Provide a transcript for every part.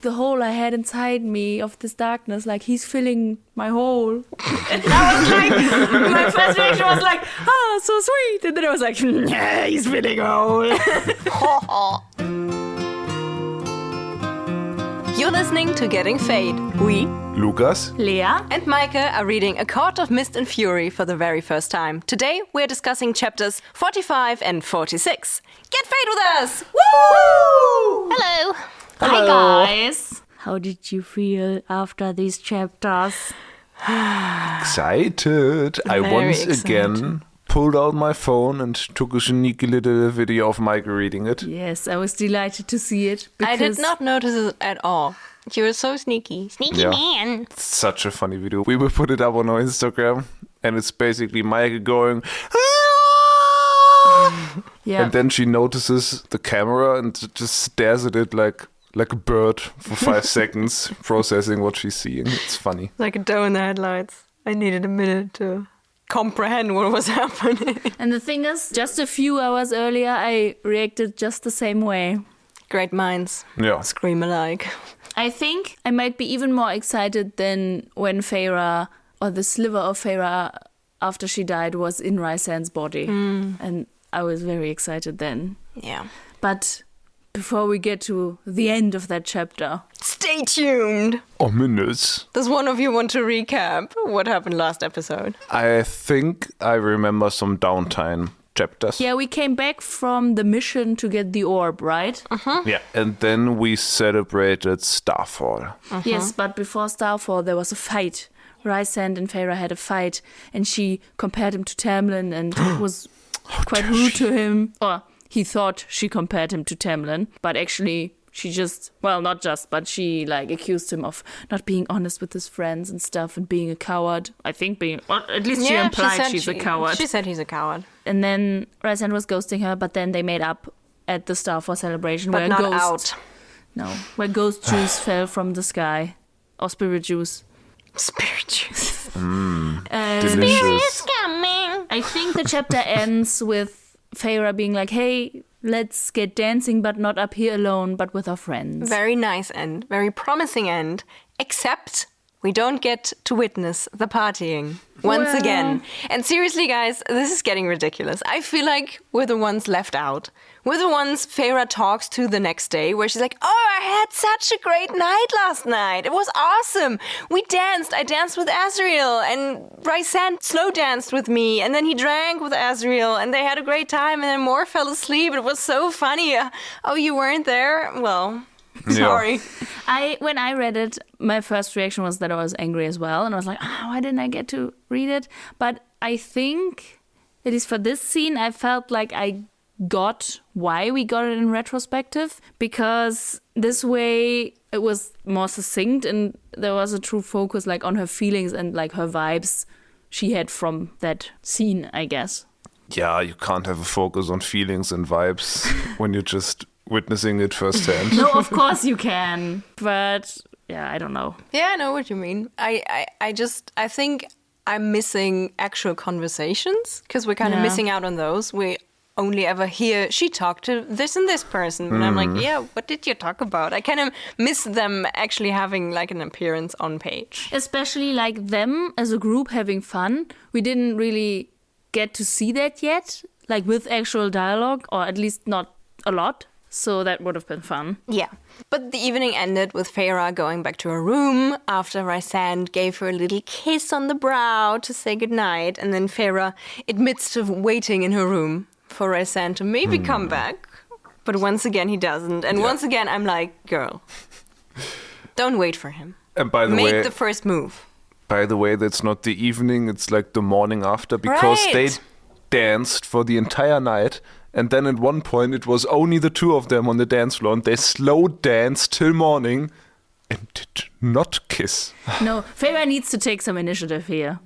the hole I had inside me of this darkness, like he's filling my hole. And I was like, my first reaction was like, oh, so sweet. And then I was like, yeah, he's filling a hole. You're listening to Getting Fae'd. We, Lukas, Lea, and Meike are reading A Court of Mist and Fury for the very first time. Today, we're discussing chapters 45 and 46. Get Fae'd with us! Woo! Hello! Hi guys. How did you feel after these chapters? excited. I Very once excited. again pulled out my phone and took a sneaky little video of Meike reading it. Yes, I was delighted to see it. I did not notice it at all. You were so sneaky. Sneaky Yeah. man. It's such a funny video. We will put it up on our Instagram, and it's basically Meike going, "Ah!" Yeah. and then she notices the camera and just stares at it like a bird for 5 seconds, processing what she's seeing. It's funny. Like a doe in the headlights. I needed a minute to comprehend what was happening. And the thing is, just a few hours earlier, I reacted just the same way. Great minds. Yeah. Scream alike. I think I might be even more excited than when Feyre, or the sliver of Feyre after she died, was in Rysand's body. And I was very excited then. Yeah. But before we get to the end of that chapter, Stay tuned. Ominous. Does one of you want to recap what happened last episode? I think I remember some downtime chapters. yeah, we came back from the mission to get the orb, right? Yeah. And then we celebrated Starfall. Yes, but before Starfall, there was a fight. Rysand and Feyre had a fight, and she compared him to Tamlin and was quite rude to him. Or he thought she compared him to Tamlin, but actually she just, well, not just, but she like accused him of not being honest with his friends and stuff and being a coward. I think well, at least she implied she's a coward. She said he's a coward. And then Rysand was ghosting her, but then they made up at the Starfall celebration But where not Ghost, out. no, where ghost juice fell from the sky, or spirit juice. Spirit juice. Delicious. Coming. I think the chapter ends with Feyre being like, hey, let's get dancing, but not up here alone, but with our friends. Very nice end. Very promising end. Except we don't get to witness the partying once Well. again. And seriously, guys, this is getting ridiculous. I feel like we're the ones left out. We're the ones Feyre talks to the next day where she's like, oh, I had such a great night last night. It was awesome. We danced. I danced with Azriel and Rysand slow danced with me. And then he drank with Azriel and they had a great time. And then Moore fell asleep. It was so funny. Oh, you weren't there? Well, sorry. When I read it, my first reaction was that I was angry as well. And I was like, why didn't I get to read it? But I think, at least for this scene, I felt like I got why we got it in retrospective, because this way it was more succinct and there was a true focus like on her feelings and like her vibes she had from that scene, I guess. Yeah, you can't have a focus on feelings and vibes when you're just witnessing it firsthand. No, of course you can, but yeah, I don't know. Yeah, I know what you mean. I think I'm missing actual conversations because we're kind of Yeah. missing out on those. We only ever hear she talked to this and this person. And I'm like, yeah, what did you talk about? I kind of miss them actually having like an appearance on page. Especially like them as a group having fun. We didn't really get to see that yet, like with actual dialogue, or at least not a lot. So that would have been fun. Yeah. But the evening ended with Feyre going back to her room after Rysand gave her a little kiss on the brow to say goodnight. And then Feyre admits to waiting in her room for Rysand to maybe come back. But once again, he doesn't. And once again, I'm like, girl, don't wait for him. And by the Make way, the first move. that's not the evening, it's like the morning after, because Right. they danced for the entire night. And then at one point, it was only the two of them on the dance floor, and they slow danced till morning and did not kiss. No, Feyre needs to take some initiative here.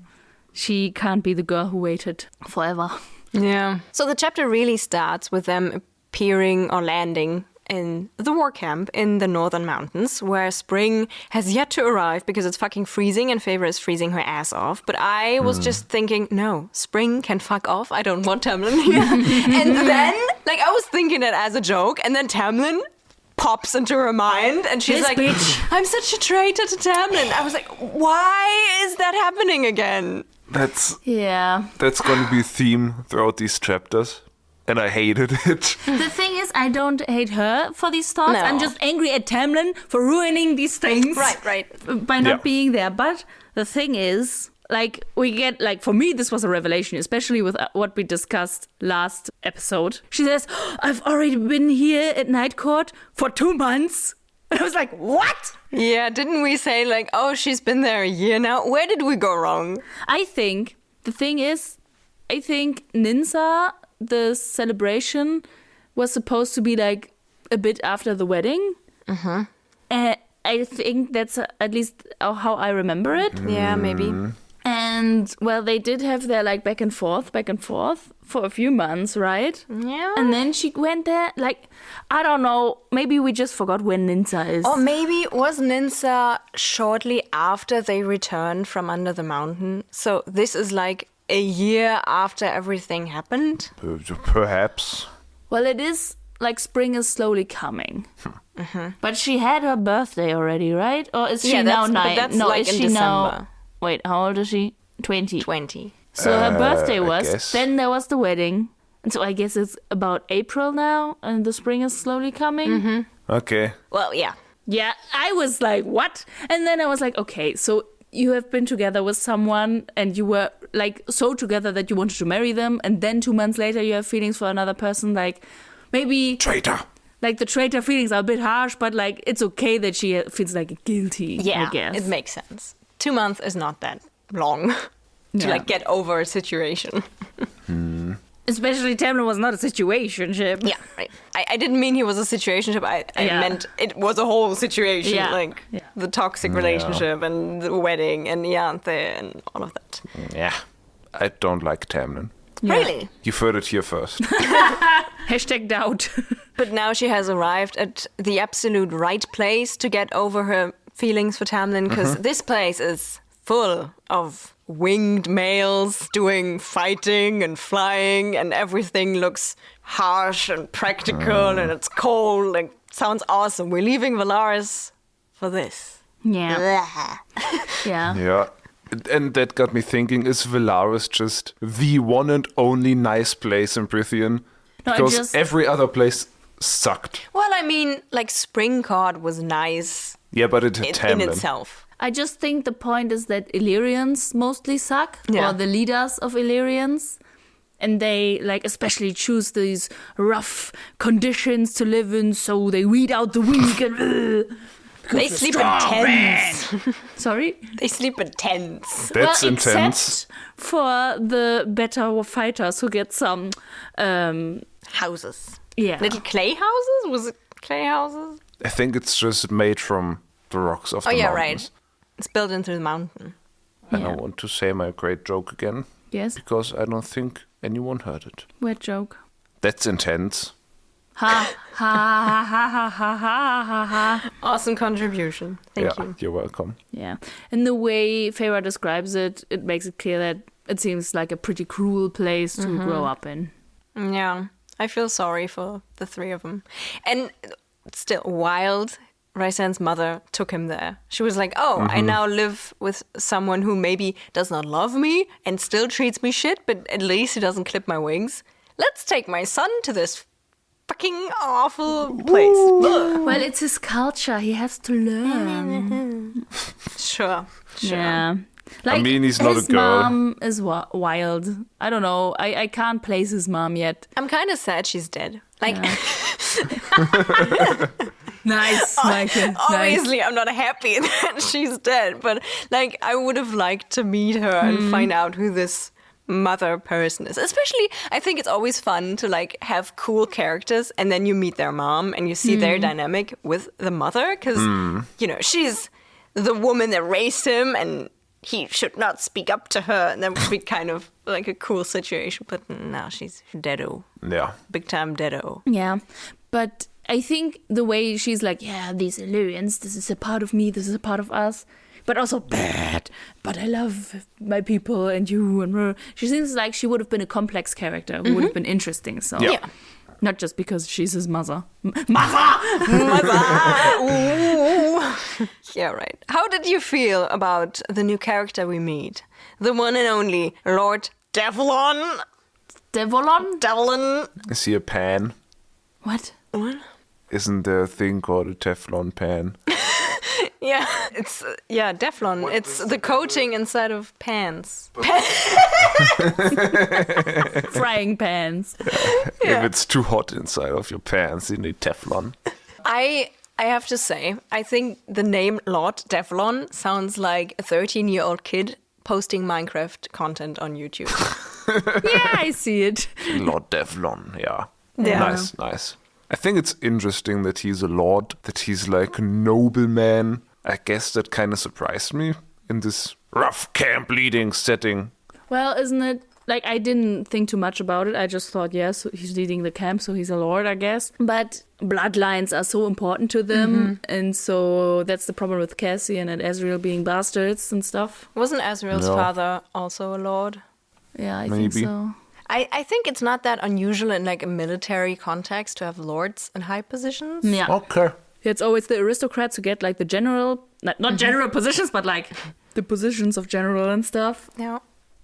She can't be the girl who waited forever. Yeah. So the chapter really starts with them appearing or landing in the war camp in the northern mountains, where spring has yet to arrive because it's fucking freezing and Feyre is freezing her ass off. But I was just thinking, no, spring can fuck off. I don't want Tamlin here. And then, like, I was thinking it as a joke, and then Tamlin pops into her mind, and she's This like, bitch. I'm such a traitor to Tamlin. I was like, why is that happening again? That's Yeah. going to be a theme throughout these chapters. And I hated it. The thing is, I don't hate her for these thoughts. No. I'm just angry at Tamlin for ruining these things. Right. By not Yeah. being there. But the thing is, like, we get, like, for me, this was a revelation, especially with what we discussed last episode. She says, I've already been here at Night Court for 2 months. And I was like, what? Yeah, didn't we say like, oh, she's been there a year now? Where did we go wrong? I think, the thing is, I think Ninsa, the celebration, was supposed to be, like, a bit after the wedding. Mm-hmm. I think that's at least how I remember it. Yeah, maybe. And, well, they did have their, like, back and forth for a few months, right? Yeah. And then she went there, like, I don't know, maybe we just forgot when Ninsa is. Or maybe was Ninsa shortly after they returned from under the mountain? So this is like a year after everything happened? Perhaps. Well, it is, like, spring is slowly coming. But she had her birthday already, right? Or is she now 9? But that's No, like is in she December. now... Wait, how old is she? 20. 20. So her birthday I was, guess. then there was the wedding. And so I guess it's about April now, and the spring is slowly coming. Okay. Well, yeah. Yeah, I was like, what? And then I was like, okay, so you have been together with someone, and you were, like, so together that you wanted to marry them, and then 2 months later you have feelings for another person, like, maybe... Traitor. Like, the traitor feelings are a bit harsh, but, like, it's okay that she feels, like, guilty, Yeah, I guess. it makes sense. 2 months is not that long to, Yeah. like, get over a situation. Especially Tamlin was not a situationship. Yeah, right. I didn't mean he was a situationship. I Yeah. meant it was a whole situation, Yeah. like Yeah. the toxic relationship and the wedding and Ianthe and all of that. Yeah. I don't like Tamlin. Yeah. Really? You've heard it here first. Hashtag doubt. But now she has arrived at the absolute right place to get over her feelings for Tamlin, because this place is full of winged males doing fighting and flying, and everything looks harsh and practical, and it's cold and sounds awesome. We're leaving Valaris for this. Yeah. Yeah. Yeah. And that got me thinking, is Valaris just the one and only nice place in Prithian? No, Because every other place sucked. Well, I mean, like Springcourt was nice Yeah, but it had in Tamlin. itself. I just think the point is that Illyrians mostly suck, Yeah. or the leaders of Illyrians. And they, like, especially choose these rough conditions to live in, so they weed out the weak and... They sleep in tents. Sorry? They sleep in tents. That's well, intense. except for the better fighters who get some... Houses. yeah. Little clay houses? Was it clay houses? I think it's just made from the rocks of Oh, the yeah, mountains. right. It's built into the mountain. I Yeah. don't want to say my great joke again, Yes? because I don't think anyone heard it. What joke? That's intense. Ha, ha, ha, ha, ha, ha, ha, ha. Awesome contribution. Thank you. You're welcome. Yeah. And the way Feyre describes it, it makes it clear that it seems like a pretty cruel place to grow up in. Yeah. I feel sorry for the three of them. And still, Wild, Raisan's mother, took him there. She was like, oh, I now live with someone who maybe does not love me and still treats me shit, but at least he doesn't clip my wings. Let's take my son to this fucking awful place. Ugh. Well, it's his culture. He has to learn. Sure. Yeah. Like, mean, he's not his a girl. mom is wild. I don't know. I can't place his mom yet. I'm kind of sad she's dead. Like, Nice, Michael. obviously, I'm not happy that she's dead, but like, I would have liked to meet her and find out who this mother person is. Especially, I think it's always fun to like have cool characters, and then you meet their mom and you see their dynamic with the mother, because you know, she's the woman that raised him, and he should not speak up to her, and that would be kind of like a cool situation. But now she's deado, Yeah. big time deado. Yeah. But I think the way she's like, yeah, these Illyrians, this is a part of me, this is a part of us, but also bad, but I love my people and you and her. She seems like she would have been a complex character who would have been interesting. So Yeah. Not just because she's his mother. Yeah, right. How did you feel about the new character we meet? The one and only Lord Devlon. Devlon? Is he a pan? What? Isn't there a thing called a Teflon pan? Yeah, it's Devlon. It's the coating inside of pans. Frying pans. If it's too hot inside of your pants, you need Teflon. I have to say, I think the name Lord Devlon sounds like a 13-year-old kid posting Minecraft content on YouTube. Yeah, I see it. Lord Devlon, yeah. Yeah. Nice. I think it's interesting that he's a lord, that he's like a nobleman. I guess that kind of surprised me in this rough camp leading setting. Well, isn't it? Like, I didn't think too much about it. I just thought, yes, he's leading the camp, so he's a lord, I guess. But bloodlines are so important to them. And so that's the problem with Cassian and Ezreal being bastards and stuff. Wasn't Ezreal's father also a lord? Yeah, I Maybe. think so. I think it's not that unusual in like a military context to have lords in high positions. Yeah. Okay. It's always the aristocrats who get like the general, not general positions, but like the positions of general and stuff. Yeah.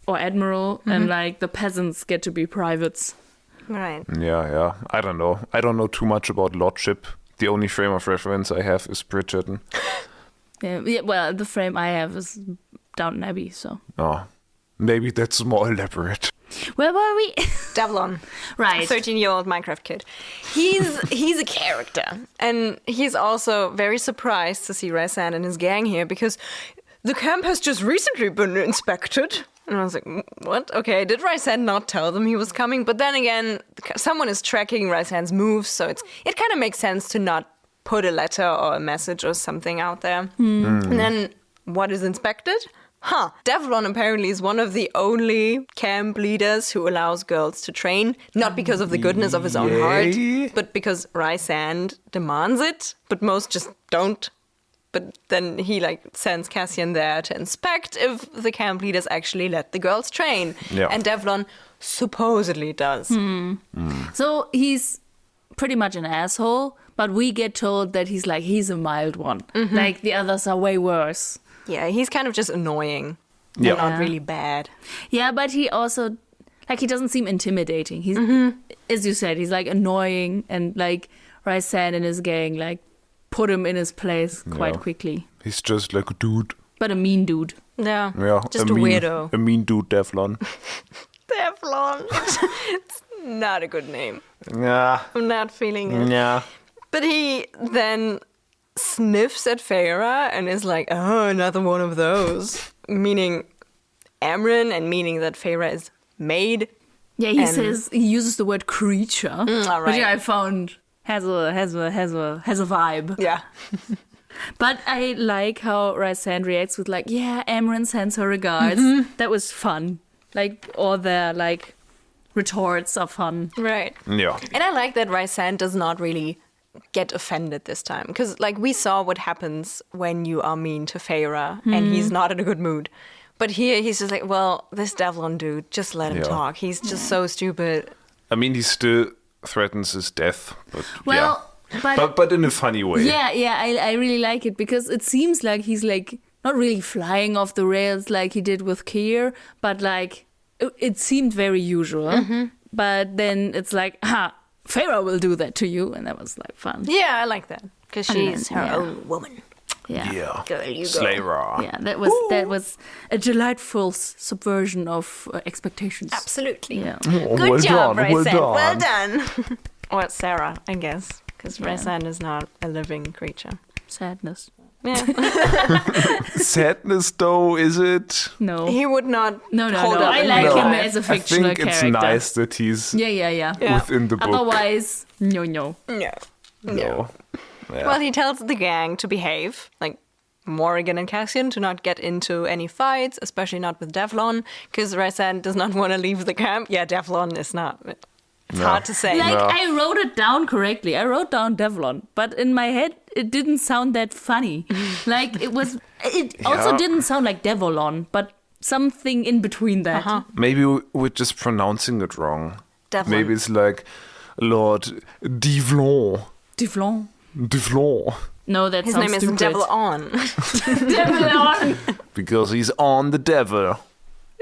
Or admiral. And like the peasants get to be privates. Right. Yeah. I don't know. I don't know too much about lordship. The only frame of reference I have is Bridgerton. Yeah, well, the frame I have is Downton Abbey, so. Oh, maybe that's more elaborate. Where were we? Devlon. Right. 13-year-old Minecraft kid. He's a character. And he's also very surprised to see Rysand and his gang here because the camp has just recently been inspected. And I was like, what? Okay, did Rysand not tell them he was coming? But then again, someone is tracking Rysand's moves, so it kind of makes sense to not put a letter or a message or something out there. And then what is inspected? Devlon apparently is one of the only camp leaders who allows girls to train, not because of the goodness of his own heart, but because Rysand demands it, but most just don't. But then he like sends Cassian there to inspect if the camp leaders actually let the girls train. Yeah. And Devlon supposedly does. So he's pretty much an asshole, but we get told that he's a mild one. Like the others are way worse. Yeah, he's kind of just annoying. Yeah. And not really bad. Yeah, but he also, like, he doesn't seem intimidating. He's, as you said, he's like annoying, and like Rysand and his gang like put him in his place quite quickly. He's just like a dude. But a mean dude. Yeah, Yeah, just a weirdo. A mean dude, Devlon. Devlon. It's not a good name. Yeah. I'm not feeling it. Yeah. But he then sniffs at Feyre and is like, oh, another one of those. Meaning Amren and meaning that Feyre is made. Yeah, he uses the word creature, all which right. I found has a vibe. Yeah. But I like how Rysand reacts with like, yeah, Amren sends her regards. That was fun. Like, all their like retorts are fun. Right. Yeah. And I like that Rysand does not really get offended this time. Because, like, we saw what happens when you are mean to Feyre and he's not in a good mood. But here he's just like, well, this Devlon dude, just let him talk. He's just so stupid. I mean, he still threatens his death, but Well, but in a funny way. Yeah, I really like it because it seems like he's like not really flying off the rails like he did with Keir, but like it seemed very usual. But then it's like, Feyre will do that to you, and that was like fun. Yeah, I like that. Because she's her yeah. own woman. Yeah. Girl, you go. Slayer. Yeah, that was a delightful subversion of expectations. Absolutely. Yeah. Oh, Good well job, done, Rysand. well done. Well done. Or Sarah, I guess. Because Rysand is not a living creature. Sadness. Yeah. Sadness, though, is it? No. He would not No. hold up I in like real him life. as a I fictional think it's character. nice that he's Yeah. within the book. Otherwise, no. No. No. Yeah. Well, he tells the gang to behave, like Morrigan and Cassian, to not get into any fights, especially not with Devlon, because Rysand does not want to leave the camp. Yeah, Devlon is not. It's hard to say. Like, No. I wrote it down correctly. I wrote down Devlon, but in my head, it didn't sound that funny. Like, it also didn't sound like Devlon, but something in between that. Maybe we're just pronouncing it wrong. Devlon. Maybe it's like, Lord Devlon. Devlon. Devlon. No, that His sounds name stupid. is Devlon. Devlon. Because he's on the devil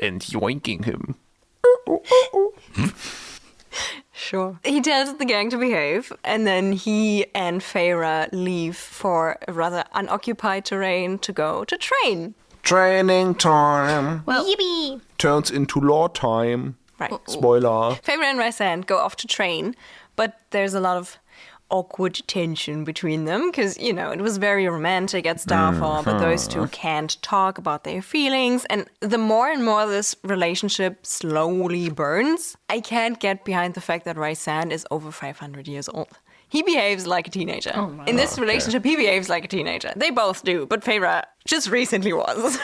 and yoinking him. Sure. He tells the gang to behave, and then he and Feyre leave for a rather unoccupied terrain to go to train. Training time. Well, Yippee! Turns into law time. Right. Spoiler. Feyre and Rysand go off to train, but there's a lot of awkward tension between them because, you know, it was very romantic at Starfall, but those two can't talk about their feelings. And the more and more this relationship slowly burns, I can't get behind the fact that Rysand is over 500 years old. He behaves like a teenager. In this relationship, he behaves like a teenager. They both do, but Feyre just recently was.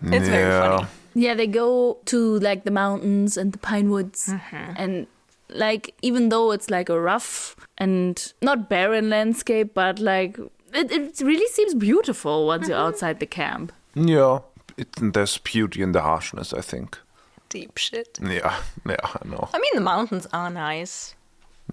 It's very funny. yeah, they go to like the mountains and the pine woods, and like even though it's like a rough and not barren landscape, but like it really seems beautiful once you're outside the camp. Yeah. There's beauty in the harshness, I think. Deep shit. Yeah, I know. I mean, the mountains are nice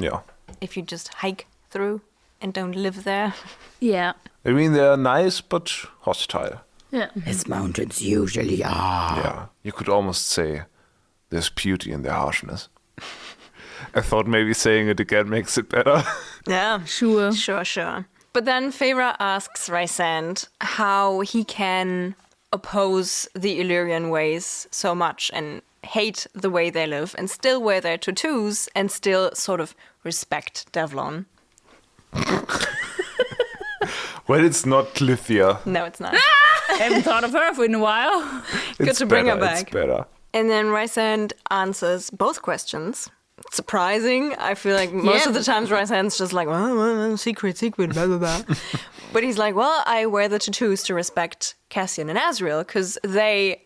Yeah. if you just hike through and don't live there. Yeah. I mean, they're nice, but hostile. Yeah. As mountains usually are. Yeah. You could almost say there's beauty in their harshness. I thought maybe saying it again makes it better. Yeah. Sure. Sure. But then Feyre asks Rysand how he can oppose the Illyrian ways so much and hate the way they live and still wear their tattoos and still sort of respect Devlon. Well, it's not Lithia. No, it's not. Haven't thought of her in a while. It's to bring her better, back. It's better. And then Rysand answers both questions. Surprising. I feel like most of the times Rysand's just like, well, secret, blah, blah, blah. But he's like, well, I wear the tattoos to respect Cassian and Azriel because they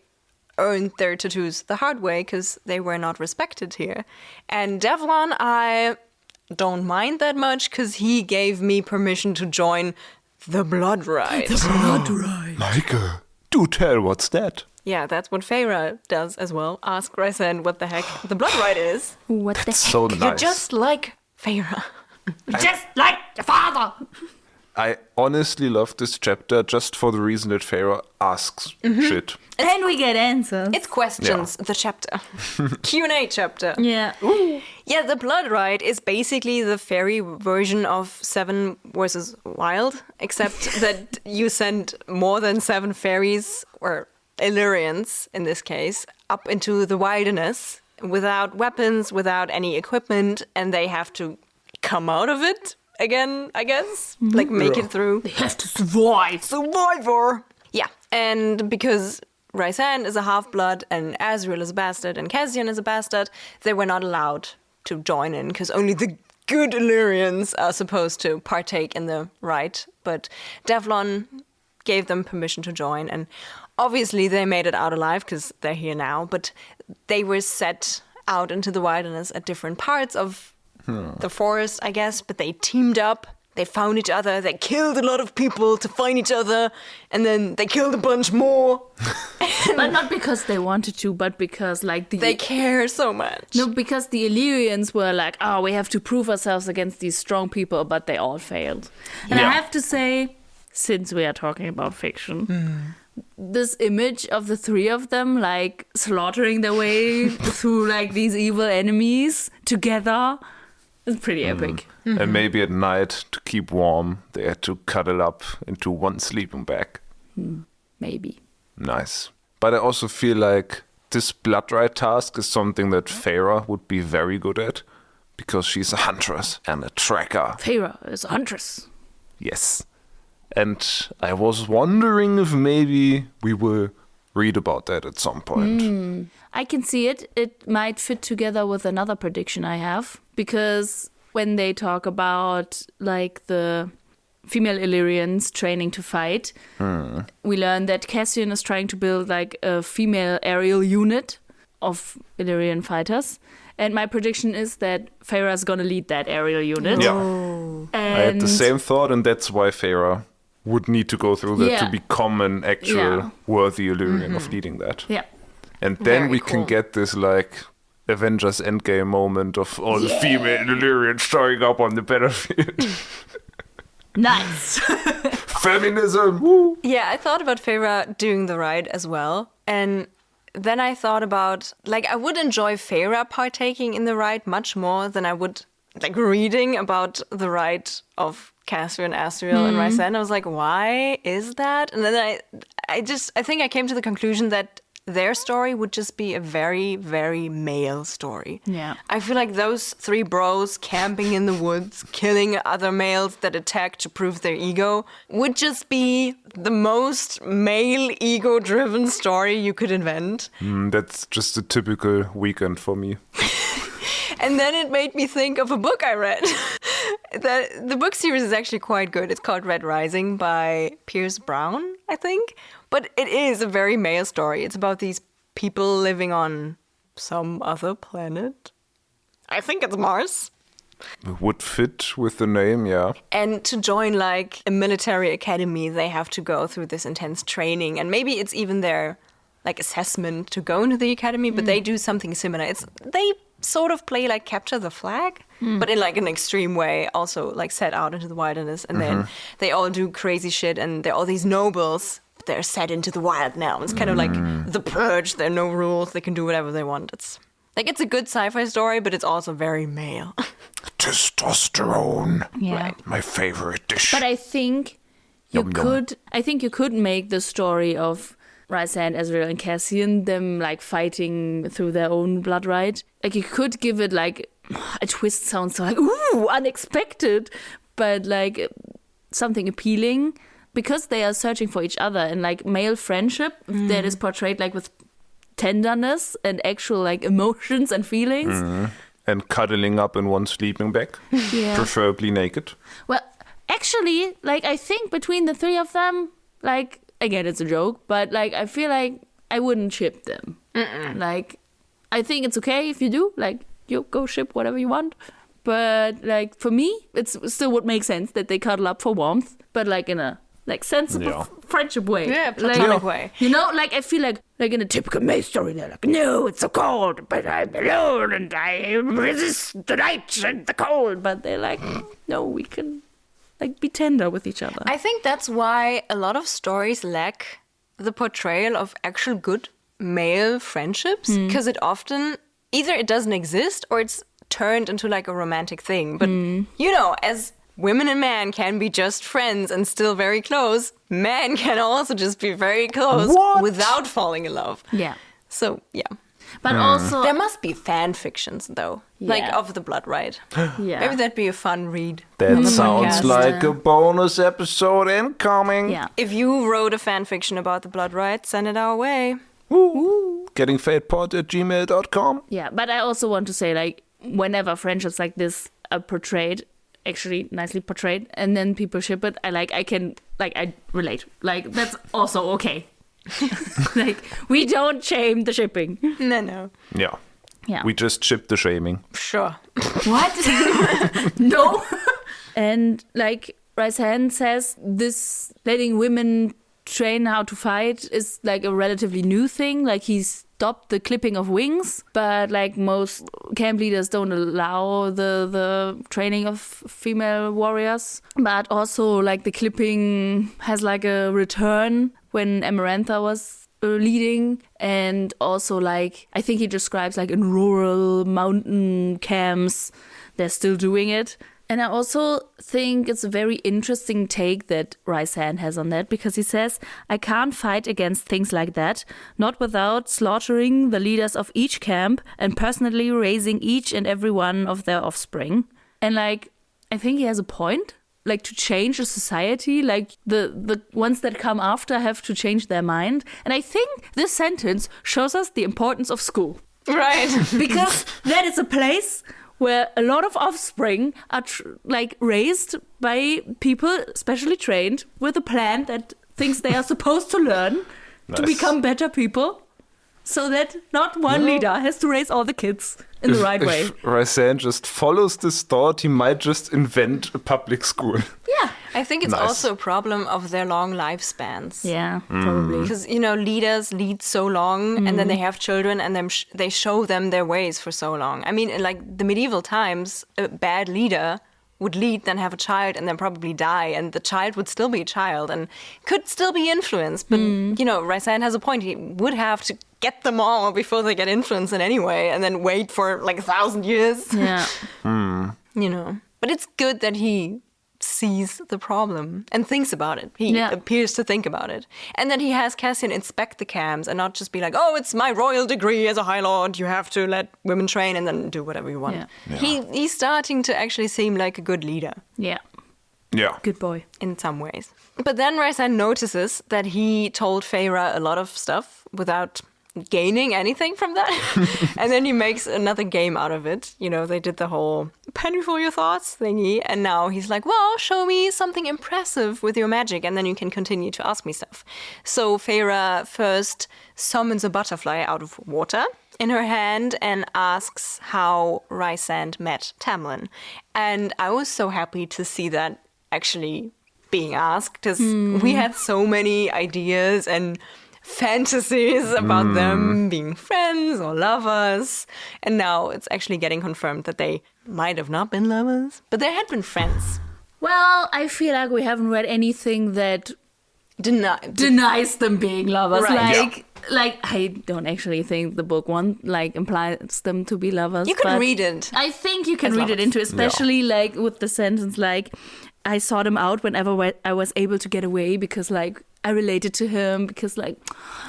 earned their tattoos the hard way because they were not respected here. And Devlon, I don't mind that much because he gave me permission to join the Blood Rite. Meike, do tell what's that? Yeah, that's what Feyre does as well. Ask Rysand what the heck the Blood Rite is. What the heck? So nice. You're just like Feyre. Just like your father. I honestly love this chapter just for the reason that Feyre asks shit. And we get answers. It's questions, the chapter. Q&A chapter. Yeah. Yeah, the Blood Rite is basically the fairy version of Seven vs. Wild, except that you send more than 7 fairies, or Illyrians in this case, up into the wilderness without weapons, without any equipment, and they have to come out of it again, I guess. Like, make it through. They have to survive. Survivor! Yeah, and because Rysand is a half-blood and Azriel is a bastard and Cassian is a bastard, they were not allowed to join in because only the good Illyrians are supposed to partake in the rite. But Devlon gave them permission to join, and obviously they made it out alive because they're here now, but they were set out into the wilderness at different parts of the forest, I guess, but they teamed up. They found each other. They killed a lot of people to find each other. And then they killed a bunch more. But not because they wanted to, but because like They care so much. No, because the Illyrians were like, oh, we have to prove ourselves against these strong people, but they all failed. And I have to say, since we are talking about fiction, this image of the 3 of them like slaughtering their way through like these evil enemies together is pretty epic. And maybe at night, to keep warm, they had to cuddle up into one sleeping bag. Maybe. Nice. But I also feel like this Blood Rite task is something that Feyre would be very good at, because she's a huntress and a tracker. Feyre is a huntress. Yes. And I was wondering if maybe we will read about that at some point. I can see it. It might fit together with another prediction I have, because when they talk about like the female Illyrians training to fight, we learn that Cassian is trying to build like a female aerial unit of Illyrian fighters. And my prediction is that Feyre is going to lead that aerial unit. Yeah. And I had the same thought, and that's why Feyre would need to go through that to become an actual worthy Illyrian of leading that. Yeah. And then Very we cool. can get this like Avengers Endgame moment of all the female Illyrians showing up on the battlefield. Nice. Feminism! Woo. Yeah, I thought about Feyre doing the rite as well. And then I thought about, like, I would enjoy Feyre partaking in the rite much more than I would, like, reading about the rite of Cassian, Asriel, and Rhysand. I was like, why is that? And then I think I came to the conclusion that their story would just be a very, very male story. Yeah. I feel like those three bros camping in the woods, killing other males that attack to prove their ego, would just be the most male ego-driven story you could invent. That's just a typical weekend for me. And then it made me think of a book I read. The book series is actually quite good. It's called Red Rising by Pierce Brown, I think. But it is a very male story. It's about these people living on some other planet. I think it's Mars. Would fit with the name, yeah. And to join like a military academy, they have to go through this intense training. And maybe it's even their like assessment to go into the academy, but they do something similar. They sort of play like Capture the Flag, but in like an extreme way, also like set out into the wilderness. And then they all do crazy shit, and they're all these nobles. They're set into the wild now. It's kind of like The Purge. There are no rules. They can do whatever they want. It's a good sci-fi story, but it's also very male. Testosterone. Yeah. Right. My favorite dish. But I think you Yum, could. I think you could make the story of Rhysand, Asriel, and Cassian, them like fighting through their own blood rite. Like you could give it like a twist. Sounds so like ooh, unexpected, but like something appealing because they are searching for each other, and like male friendship that is portrayed like with tenderness and actual like emotions and feelings. And cuddling up in one sleeping bag, preferably naked. Well, actually, like I think between the three of them, like again, it's a joke, but like I feel like I wouldn't ship them. Like I think it's okay if you do. Like you go ship whatever you want, but like for me, it's still would make sense that they cuddle up for warmth, but like in a like sensible friendship way. Yeah, platonic way. You know, like I feel like in a typical male story, they're like, no, it's so cold, but I'm alone and I resist the night and the cold. But they're like, no, we can like be tender with each other. I think that's why a lot of stories lack the portrayal of actual good male friendships, because it often either it doesn't exist or it's turned into like a romantic thing. But you know, as women and men can be just friends and still very close, men can also just be very close without falling in love. Yeah. So, yeah. But also, There must be fan fictions, though, like of the Blood Rite. yeah. Maybe that'd be a fun read. That the sounds podcast. like a bonus episode incoming. Yeah. If you wrote a fan fiction about the Blood Rite, send it our way. Woo. Gettingfadepod@gmail.com. Yeah, but I also want to say, like, whenever friendships like this are portrayed, actually nicely portrayed, and then people ship it, I relate. Like, that's also okay. Like, we don't shame the shipping. No. Yeah. Yeah. We just ship the shaming. Sure. What? No. And like Rhysand says, this letting women train how to fight is like a relatively new thing. Like he stopped the clipping of wings, but like most camp leaders don't allow the training of female warriors. But also like the clipping has like a return when Amarantha was leading, and also like I think he describes like in rural mountain camps they're still doing it. And I also think it's a very interesting take that Rhysand has on that, because he says, I can't fight against things like that, not without slaughtering the leaders of each camp and personally raising each and every one of their offspring. And like, I think he has a point. Like, to change a society, like the ones that come after have to change their mind. And I think this sentence shows us the importance of school. Right. Because that is a place where a lot of offspring are raised by people specially trained with a plan that thinks they are supposed to learn to become better people. so that not one leader has to raise all the kids in the right way. If Rysand just follows this thought, he might just invent a public school. Yeah. I think it's Nice. also a problem of their long lifespans. Yeah, probably. Because, leaders lead so long and then they have children and then they show them their ways for so long. I mean, in like the medieval times, a bad leader would lead, then have a child and then probably die. And the child would still be a child and could still be influenced. But, Rysand has a point. He would have to get them all before they get influenced in any way and then wait for like 1,000 years. Yeah. But it's good that he sees the problem and thinks about it. He appears to think about it. And then he has Cassian inspect the camps and not just be like, oh, it's my royal degree as a High Lord. You have to let women train and then do whatever you want. Yeah. He's starting to actually seem like a good leader. Yeah. Yeah. Good boy. In some ways. But then Rysand notices that he told Feyre a lot of stuff without gaining anything from that. And then he makes another game out of it. They did the whole penny for your thoughts thingy. And now he's like, well, show me something impressive with your magic. And then you can continue to ask me stuff. So Feyre first summons a butterfly out of water in her hand and asks how Rysand met Tamlin. And I was so happy to see that actually being asked, because we had so many ideas and fantasies about them being friends or lovers, and now it's actually getting confirmed that they might have not been lovers, but they had been friends. Well, I feel like we haven't read anything that Denies them being lovers. Right. Like I don't actually think the book implies them to be lovers. You could but read it. I think you can as read it lovers. into, especially like with the sentence like, I sought him out whenever I was able to get away because like I related to him because like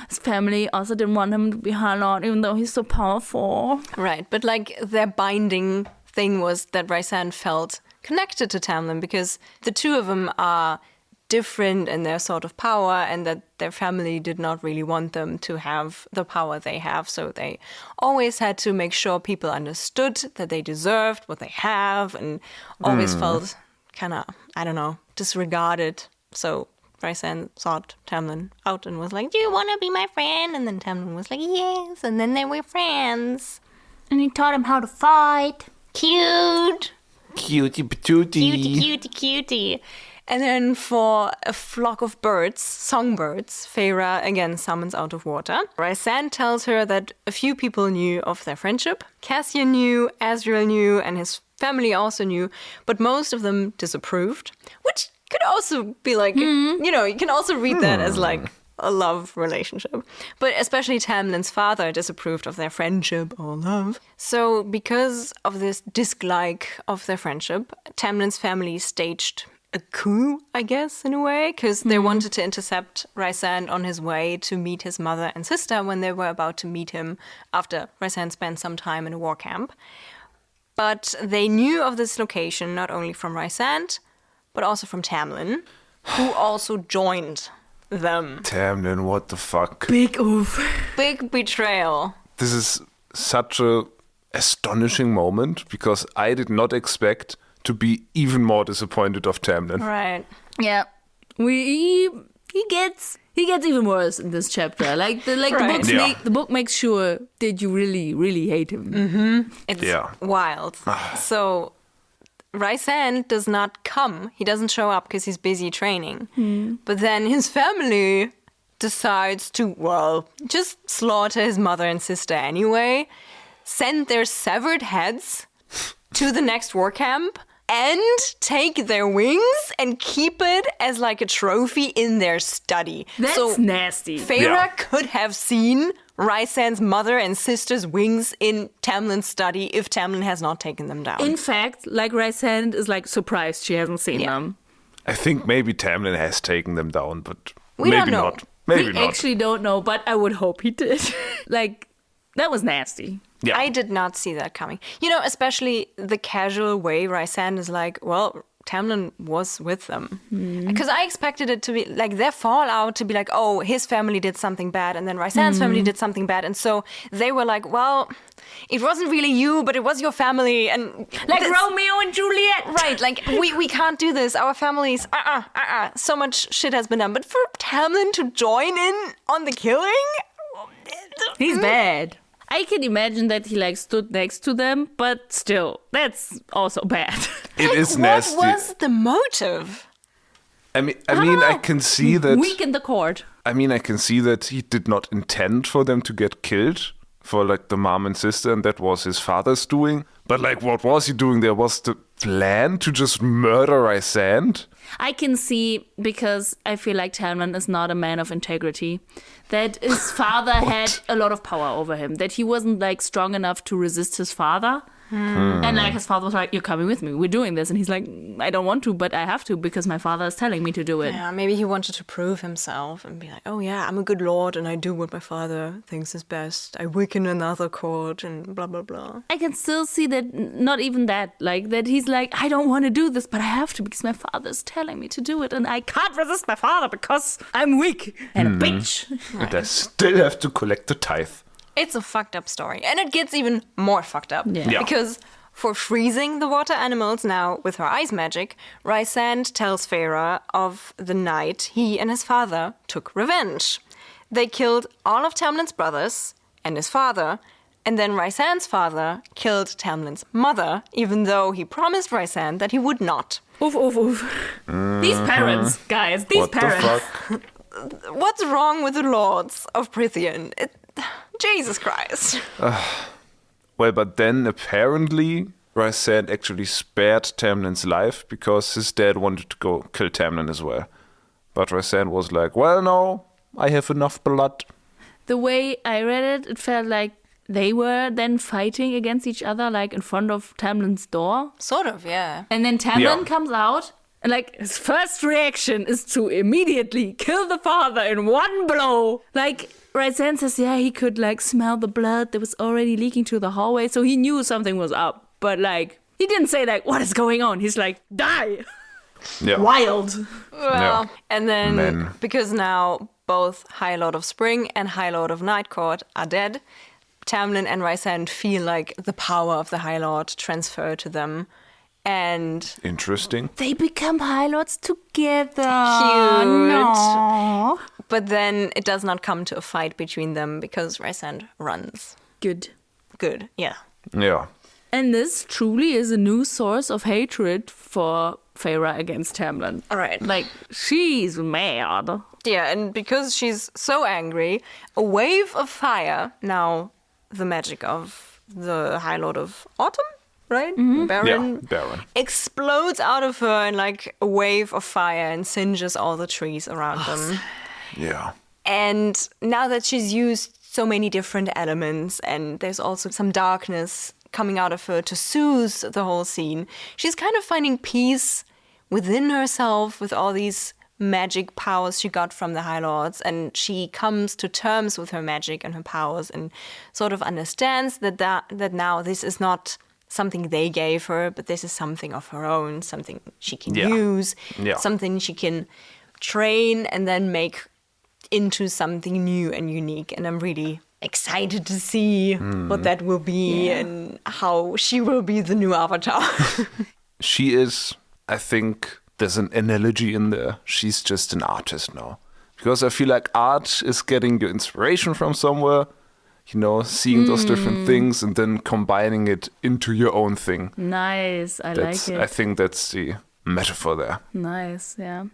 his family also didn't want him to be High Lord even though he's so powerful. Right, but like their binding thing was that Rysand felt connected to Tamlin because the two of them are different in their sort of power and that their family did not really want them to have the power they have. So they always had to make sure people understood that they deserved what they have and always felt kind of, I don't know, disregarded. So Rysand sought Tamlin out and was like, do you want to be my friend? And then Tamlin was like, yes. And then they were friends. And he taught him how to fight. Cute. Cutie patootie. Cutie. And then for a flock of birds, songbirds, Feyre again summons out of water. Rysand tells her that a few people knew of their friendship. Cassian knew, Azriel knew, and his family also knew, but most of them disapproved, which could also be like, you can also read that as like a love relationship. But especially Tamlin's father disapproved of their friendship or love. So because of this dislike of their friendship, Tamlin's family staged a coup, I guess, in a way, because they wanted to intercept Rysand on his way to meet his mother and sister when they were about to meet him after Rysand spent some time in a war camp. But they knew of this location not only from Rysand, but also from Tamlin, who also joined them. Tamlin, what the fuck? Big oof. Big betrayal. This is such a astonishing moment because I did not expect to be even more disappointed of Tamlin. Right. Yeah. He gets even worse in this chapter. Like the book makes sure that you really, really hate him. It's wild. So Rysand does not come. He doesn't show up because he's busy training. But then his family decides to, just slaughter his mother and sister anyway, send their severed heads to the next war camp, and take their wings and keep it as like a trophy in their study. That's nasty. Feyre could have seen Rysand's mother and sister's wings in Tamlin's study if Tamlin has not taken them down. In fact, like Rysand is like surprised she hasn't seen them. I think maybe Tamlin has taken them down, but We maybe don't know. not. Maybe We not. actually don't know, but I would hope he did. Like, that was nasty. Yeah. I did not see that coming. Especially the casual way Rysand is like, well, Tamlin was with them. Because I expected it to be like their fallout to be like, oh, his family did something bad and then Rysand's family did something bad. And so they were like, well, it wasn't really you, but it was your family. And Like Romeo and Juliet. right, like we can't do this. Our families, so much shit has been done. But for Tamlin to join in on the killing... He's bad. I can imagine that he like stood next to them, but still, that's also bad. It is nasty. What was the motive? I mean, I can see that. Weak in the court. I mean, I can see that he did not intend for them to get killed, for like the mom and sister, and that was his father's doing. But like, what was he doing there? Was the plan to just murder Rysand? I can see, because I feel like Tamlin is not a man of integrity, that his father had a lot of power over him, that he wasn't like strong enough to resist his father. And like his father was like, you're coming with me, we're doing this. And he's like, I don't want to, but I have to because my father is telling me to do it. Yeah, maybe he wanted to prove himself and be like, oh yeah, I'm a good lord and I do what my father thinks is best. I weaken another court and blah, blah, blah. I can still see that, not even that, like that he's like, I don't want to do this, but I have to because my father is telling me to do it and I can't resist my father because I'm weak and a bitch. And I still have to collect the tithe. It's a fucked up story. And it gets even more fucked up. Yeah. Because for freezing the water animals now with her ice magic, Rysand tells Feyre of the night he and his father took revenge. They killed all of Tamlin's brothers and his father, and then Rysand's father killed Tamlin's mother, even though he promised Rysand that he would not. Oof, oof, oof. These parents, guys, these What parents. the fuck? What's wrong with the lords of Prythian? Jesus Christ. Well, but then apparently Rysand actually spared Tamlin's life because his dad wanted to go kill Tamlin as well. But Rysand was like, well, no, I have enough blood. The way I read it, it felt like they were then fighting against each other, like in front of Tamlin's door. Sort of, yeah. And then Tamlin Yeah. comes out, and like his first reaction is to immediately kill the father in one blow. Like Rysand says, yeah, he could like smell the blood that was already leaking to the hallway, so he knew something was up. But like, he didn't say like, what is going on? He's like, die. Yeah. Wild. Well, Yeah. and then Men. because now both High Lord of Spring and High Lord of Night Court are dead, Tamlin and Rysand feel like the power of the High Lord transfer to them. And Interesting. They become High Lords together. Cute. No. but then it does not come to a fight between them because Rysand runs. Good. Good, yeah. Yeah. And this truly is a new source of hatred for Feyre against Tamlin. All right. Like, she's mad. Yeah, and because she's so angry, a wave of fire, now the magic of the High Lord of Autumn, right? Baron. Yeah, Baron. Explodes out of her in like a wave of fire and singes all the trees around them. Yeah. And now that she's used so many different elements and there's also some darkness coming out of her to soothe the whole scene, she's kind of finding peace within herself with all these magic powers she got from the High Lords, and she comes to terms with her magic and her powers and sort of understands that now this is not something they gave her, but this is something of her own, something she can use, something she can train and then make into something new and unique. And I'm really excited to see what that will be and how she will be the new Avatar. She is, I think, there's an analogy in there. She's just an artist now. Because I feel like art is getting your inspiration from somewhere, you know, seeing those different things and then combining it into your own thing. Nice. I like it. I think that's the metaphor there. Nice, yeah.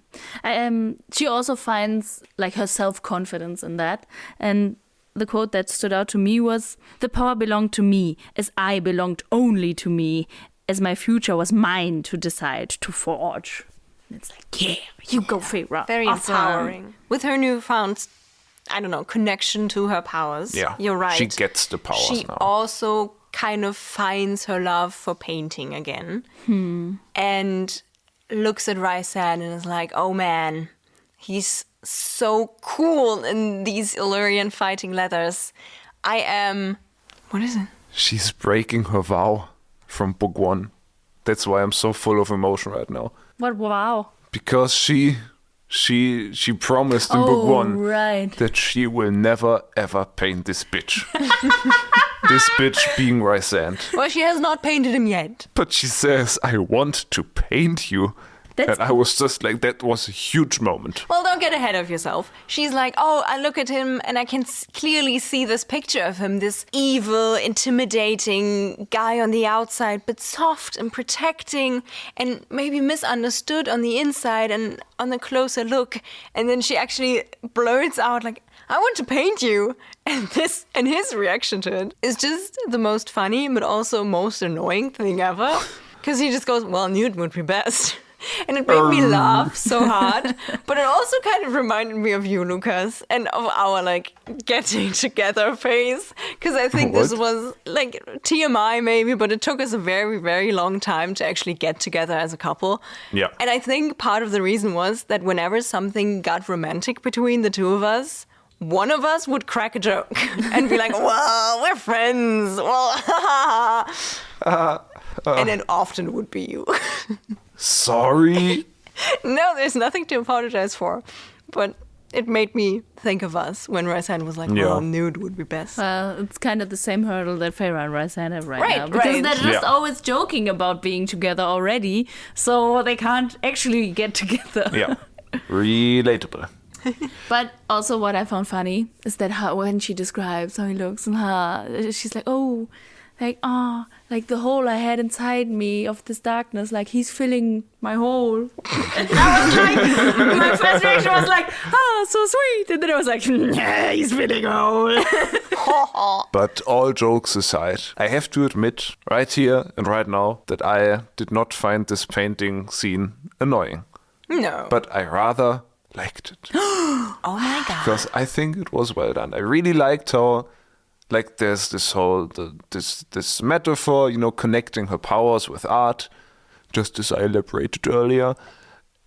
She also finds like her self-confidence in that. And the quote that stood out to me was, "The power belonged to me, as I belonged only to me, as my future was mine to decide, to forge." And it's like, yeah, you go, Feyre. Very Awesome. empowering. With her newfound, I don't know, connection to her powers. Yeah. You're right. She gets the powers She now. also kind of finds her love for painting again. And looks at Rysand and is like, oh man, he's so cool in these Illyrian fighting leathers. I am... What is it? She's breaking her vow from book 1. That's why I'm so full of emotion right now. What? Wow. Because she promised in book 1 right. that she will never ever paint this bitch. This bitch being Rysand. Well, she has not painted him yet. But she says, I want to paint you And I was just like, that was a huge moment. Well, don't get ahead of yourself. She's like, oh, I look at him and I can clearly see this picture of him, this evil, intimidating guy on the outside, but soft and protecting and maybe misunderstood on the inside and on a closer look. And then she actually blurts out like, I want to paint you. And his reaction to it is just the most funny, but also most annoying thing ever. Because he just goes, well, nude would be best. And it made me laugh so hard. But it also kind of reminded me of you, Lukas, and of our, like, getting together phase. Because I think this was, like, TMI maybe, but it took us a very, very long time to actually get together as a couple. Yeah. And I think part of the reason was that whenever something got romantic between the two of us, one of us would crack a joke and be like, well, we're friends. Well, and it often would be you. Sorry. No, there's nothing to apologize for. But it made me think of us when Rysand was like, well, nude would be best. Well, it's kind of the same hurdle that Feyre and Rysand have right now. Right. Because they're just always joking about being together already. So they can't actually get together. Yeah. Relatable. But also what I found funny is that when she describes how he looks and she's like, oh, like the hole I had inside me of this darkness, like he's filling my hole. And I was like, my first reaction was like, so sweet. And then I was like, yeah, he's filling a hole. But all jokes aside, I have to admit right here and right now that I did not find this painting scene annoying. No. But I rather liked it. Oh my God. Because I think it was well done. I really liked how, like, there's this whole, this metaphor, connecting her powers with art, just as I elaborated earlier.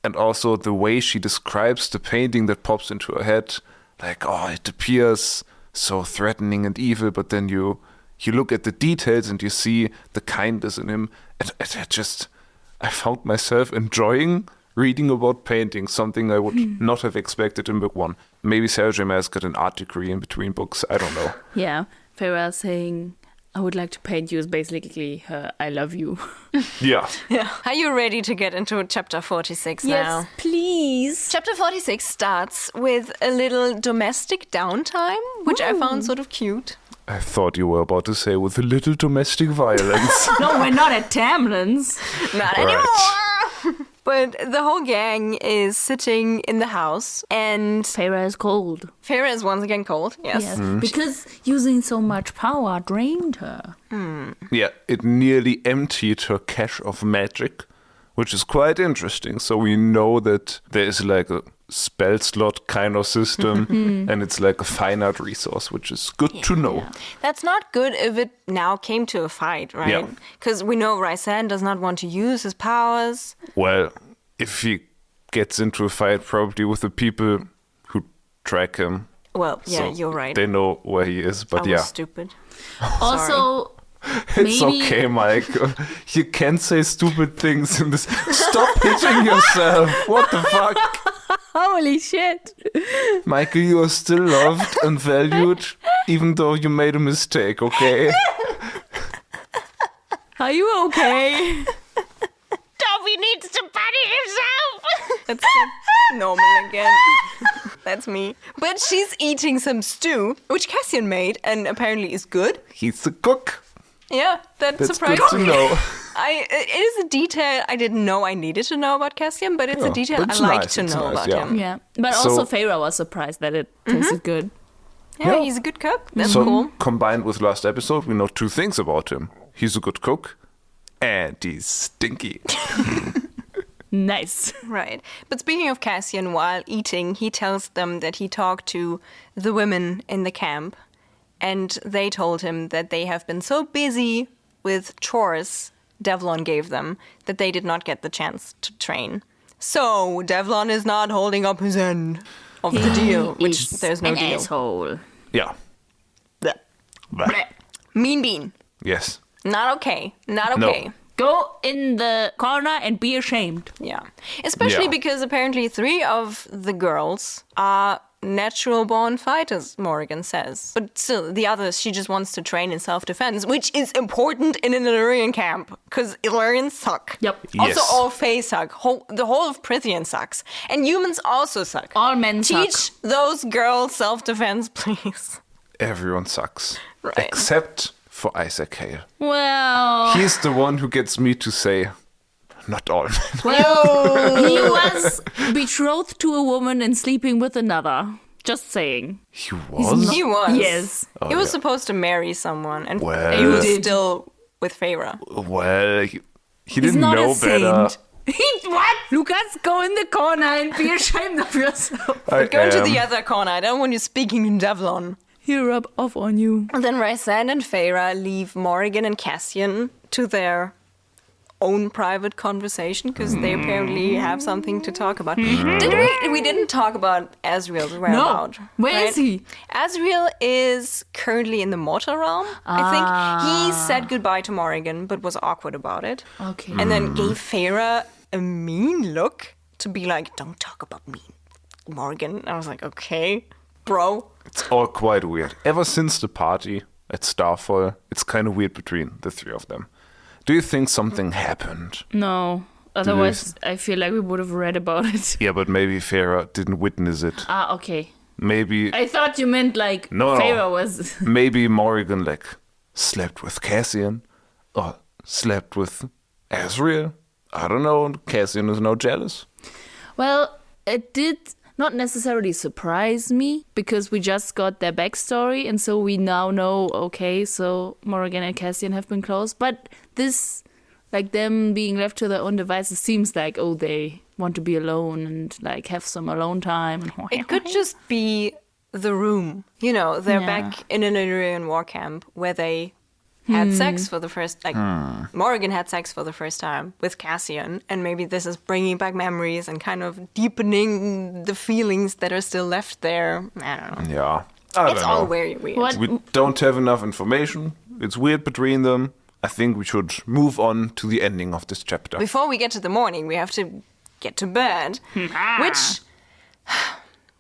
And also the way she describes the painting that pops into her head. Like, it appears so threatening and evil, but then you look at the details and you see the kindness in him. And I found myself enjoying reading about painting, something I would not have expected in book one. Maybe Sarah J. Maas got an art degree in between books. I don't know. Yeah, Feyre saying, I would like to paint you is basically her I love you. Yeah. Are you ready to get into chapter 46 now? Yes, please. Chapter 46 starts with a little domestic downtime, which I found sort of cute. I thought you were about to say with a little domestic violence. No, we're not at Tamlin's. Not anymore. But the whole gang is sitting in the house and Feyre is cold. Feyre is once again cold, yes. Because using so much power drained her. Yeah, it nearly emptied her cache of magic, which is quite interesting. So we know that there is like a spell slot kind of system and it's like a finite resource, which is good to know. Yeah. That's not good if it now came to a fight, right? Yeah. Because we know Rysand does not want to use his powers. Well, if he gets into a fight probably with the people who track him. Well, yeah, so you're right. They know where he is, but I was stupid. Also, It's maybe... okay, Mike. You can't say stupid things in this. Stop hitting yourself. What the fuck? Holy shit. Michael, you are still loved and valued, even though you made a mistake, okay? Are you okay? Dobby needs to punish himself. That's normal again. That's me. But she's eating some stew, which Cassian made, and apparently is good. He's a cook. Yeah, that's good surprising. to know. It is a detail I didn't know I needed to know about Cassian, but it's a detail but I it's like nice, to it's know nice, about yeah. him. Yeah. But So- also Feyre was surprised that it tasted good. Yeah, Yeah. he's a good cook. That's So cool. combined with last episode, we know two things about him. He's a good cook, and he's stinky. Nice. Right. But speaking of Cassian, while eating, he tells them that he talked to the women in the camp, and they told him that they have been so busy with chores Devlon gave them that they did not get the chance to train. So Devlon is not holding up his end of the deal, which He's there's no an deal. asshole. Yeah. Blech. Blech. Mean bean. Yes. Not okay. Not No. okay. Go in the corner and be ashamed. Yeah. Especially Yeah. because apparently 3 of the girls are natural-born fighters, Morrigan says. But still, the others, she just wants to train in self-defense, which is important in an Illyrian camp, because Illyrians suck. Yep. Also, Yes. all Fae suck. The whole of Prythian sucks. And humans also suck. All men Teach suck. those girls self-defense, please. Everyone sucks. Right. Except for Isaac Hale. Well, He's the one who gets me to say, not all men. he was betrothed to a woman and sleeping with another. Just saying. He was? He was. Yes. He was supposed to marry someone, and Well- he was still with Feyre. Well, he He's didn't not know a saint. better. What? Lucas, go in the corner and be ashamed of yourself. I Go to the am. other corner. I don't want you speaking in Devlon. He'll rub off on you. And then Rysand and Feyre leave Morrigan and Cassian to their own private conversation because they apparently have something to talk about. We didn't talk about Asriel's whereabouts. Where is he? Asriel is currently in the mortal realm. I think he said goodbye to Morrigan but was awkward about it. Okay. And then gave Feyre a mean look to be like, don't talk about me, Morrigan. I was like, okay, bro. It's all quite weird. Ever since the party at Starfall, it's kind of weird between the three of them. Do you think something happened? No. Otherwise, I feel like we would have read about it. Yeah, but maybe Feyre didn't witness it. Okay. Maybe I thought you meant like No. Feyre was. maybe Morrigan like slept with Cassian or slept with Asriel. I don't know. Cassian is now jealous. Well, it did not necessarily surprise me because we just got their backstory, and so we now know, okay, so Morrigan and Cassian have been close. But this, like them being left to their own devices, seems like, oh, they want to be alone and like have some alone time. And It could just be the room. You know, they're Yeah. back in an Illyrian war camp where they had sex for the first, like, Morrigan had sex for the first time with Cassian, and maybe this is bringing back memories and kind of deepening the feelings that are still left there. I don't know. Yeah. I It's don't all know. very weird. What? We don't have enough information. It's weird between them. I think we should move on to the ending of this chapter. Before we get to the morning, we have to get to bed, which,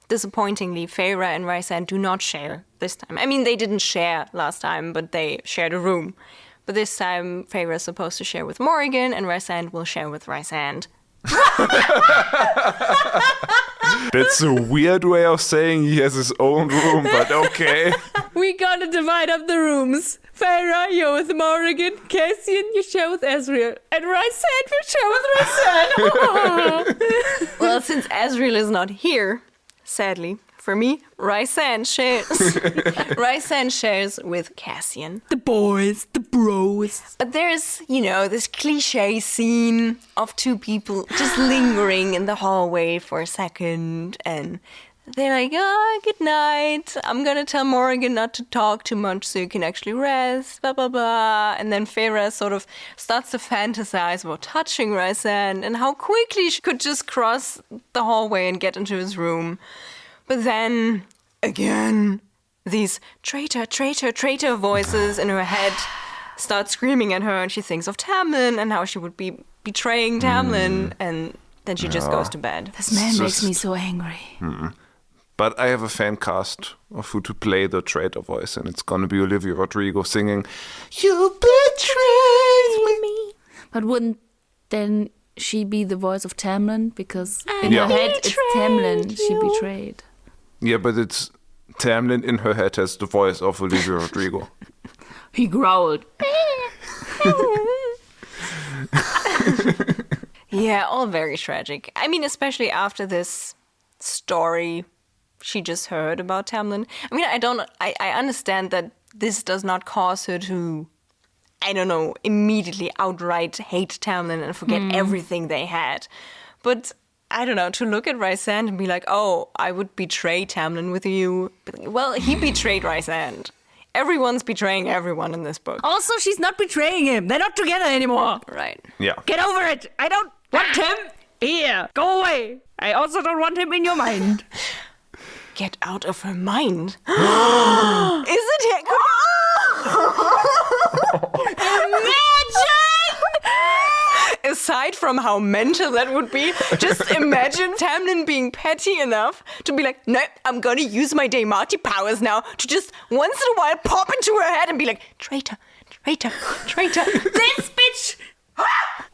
disappointingly, Feyre and Rysand do not share this time. I mean, they didn't share last time, but they shared a room. But this time, Feyre is supposed to share with Morrigan, and Rysand will share with Rysand. That's a weird way of saying he has his own room, but okay. We gotta divide up the rooms. Feyre, you're with Morrigan. Cassian, you share with Asriel. And Rysand, you share with Rysand. Well, since Asriel is not here, sadly, for me, Rysand shares with Cassian. The boys, the bros. But there's, you know, this cliche scene of two people just lingering in the hallway for a second, and they're like, oh, good night. I'm gonna tell Morrigan not to talk too much so you can actually rest, blah, blah, blah. And then Feyre sort of starts to fantasize about touching Rysand and how quickly she could just cross the hallway and get into his room. But then, again, these traitor, traitor, traitor voices in her head start screaming at her, and she thinks of Tamlin and how she would be betraying Tamlin, and then she just goes to bed. This man makes me so angry. But I have a fan cast of who to play the traitor voice, and it's gonna be Olivia Rodrigo singing, "You betrayed me." But wouldn't then she be the voice of Tamlin? Because in Yeah. her head, it's Tamlin she betrayed. Yeah, but it's Tamlin in her head has the voice of Olivia Rodrigo. He growled. Yeah, all very tragic. I mean, especially after this story she just heard about Tamlin. I mean, I understand that this does not cause her to, I don't know, immediately outright hate Tamlin and forget everything they had. But I don't know, to look at Rysand and be like, oh, I would betray Tamlin with you. Well, he betrayed Rysand. Everyone's betraying everyone in this book. Also, she's not betraying him. They're not together anymore. Right. Yeah. Get over it. I don't want him here. Go away. I also don't want him in your mind. Get out of her mind. Is it him? Imagine! Aside aside from how mental that would be, just imagine Tamlin being petty enough to be like, no, I'm gonna use my Daemati powers now to just once in a while pop into her head and be like, traitor, traitor, traitor. This bitch!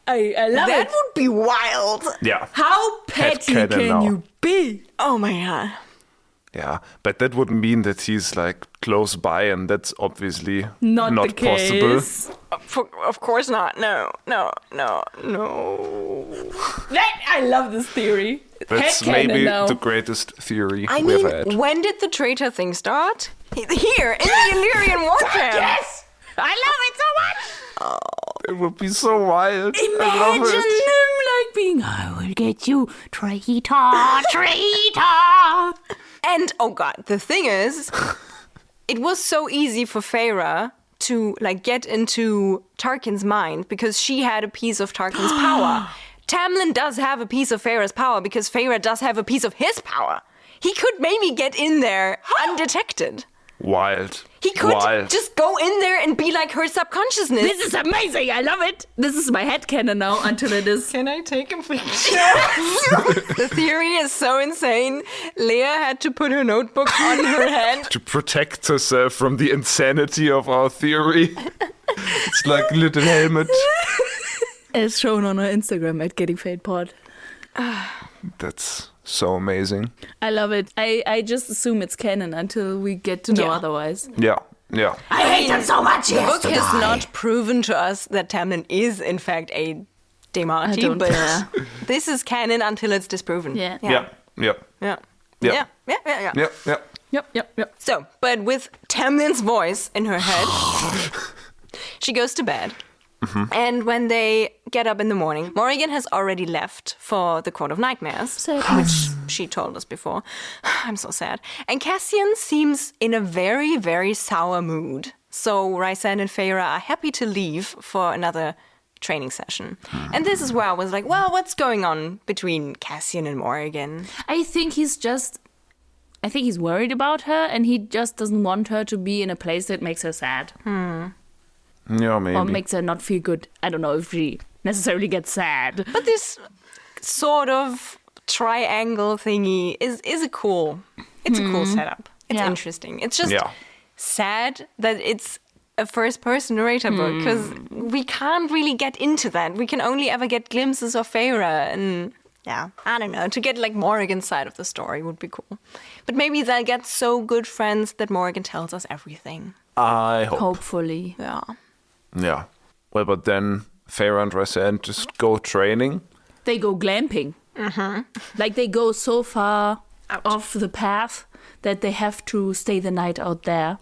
I love That it. would be wild. Yeah. How petty Headcanon can now. you be? Oh my god. Yeah, but that would mean that he's like close by, and that's obviously Not the possible. case. Of course not. No. I love this theory. That's Headcanon maybe now. the greatest theory I we've mean, had. when did the traitor thing start? Here, in the Illyrian war camp. Yes! I love it so much! It would be so wild. I love Imagine it. him like being, I will get you, traitor, traitor. And, oh god, the thing is, it was so easy for Feyre to, like, get into Tarquin's mind because she had a piece of Tarquin's power. Tamlin does have a piece of Feyre's power because Feyre does have a piece of his power. He could maybe get in there undetected. Wild. He could Wild. just go in there and be like her subconsciousness. This is amazing. I love it. This is my headcanon now until it is. Can I take a picture? The theory is so insane. Lea had to put her notebook on her head. To protect herself from the insanity of our theory. It's like a little helmet. As shown on our Instagram at Getting Fae'd Pod. That's so amazing. I love it. I just assume it's canon until we get to know Yeah. otherwise. Yeah, yeah. I hate him so much. The book has not proven to us that Tamlin is, in fact, a I Daemati, don't but care. this is canon until it's disproven. Yeah. Yeah, yeah, Yeah. Yeah. Yeah. Yeah. Yeah. yeah, yeah. Yep. So, but with Tamlin's voice in her head, she goes to bed. And when they get up in the morning, Morrigan has already left for the Court of Nightmares, Sadness. which she told us before. I'm so sad. And Cassian seems in a very, very sour mood. So Rysand and Feyre are happy to leave for another training session. And this is where I was like, well, what's going on between Cassian and Morrigan? I think he's worried about her and he just doesn't want her to be in a place that makes her sad. Yeah, maybe. Or makes her not feel good. I don't know if she necessarily gets sad. But this sort of triangle thingy is a cool setup. It's Yeah. interesting. It's just Yeah. sad that it's a first-person narrator book because we can't really get into that. We can only ever get glimpses of Feyre and yeah, I don't know. To get like Morrigan's side of the story would be cool. But maybe they'll get so good friends that Morrigan tells us everything. I hope. Hopefully. Yeah. Yeah. Well, but then Feyre and Rysand just go training. They go glamping. Like they go so far off the path that they have to stay the night out there.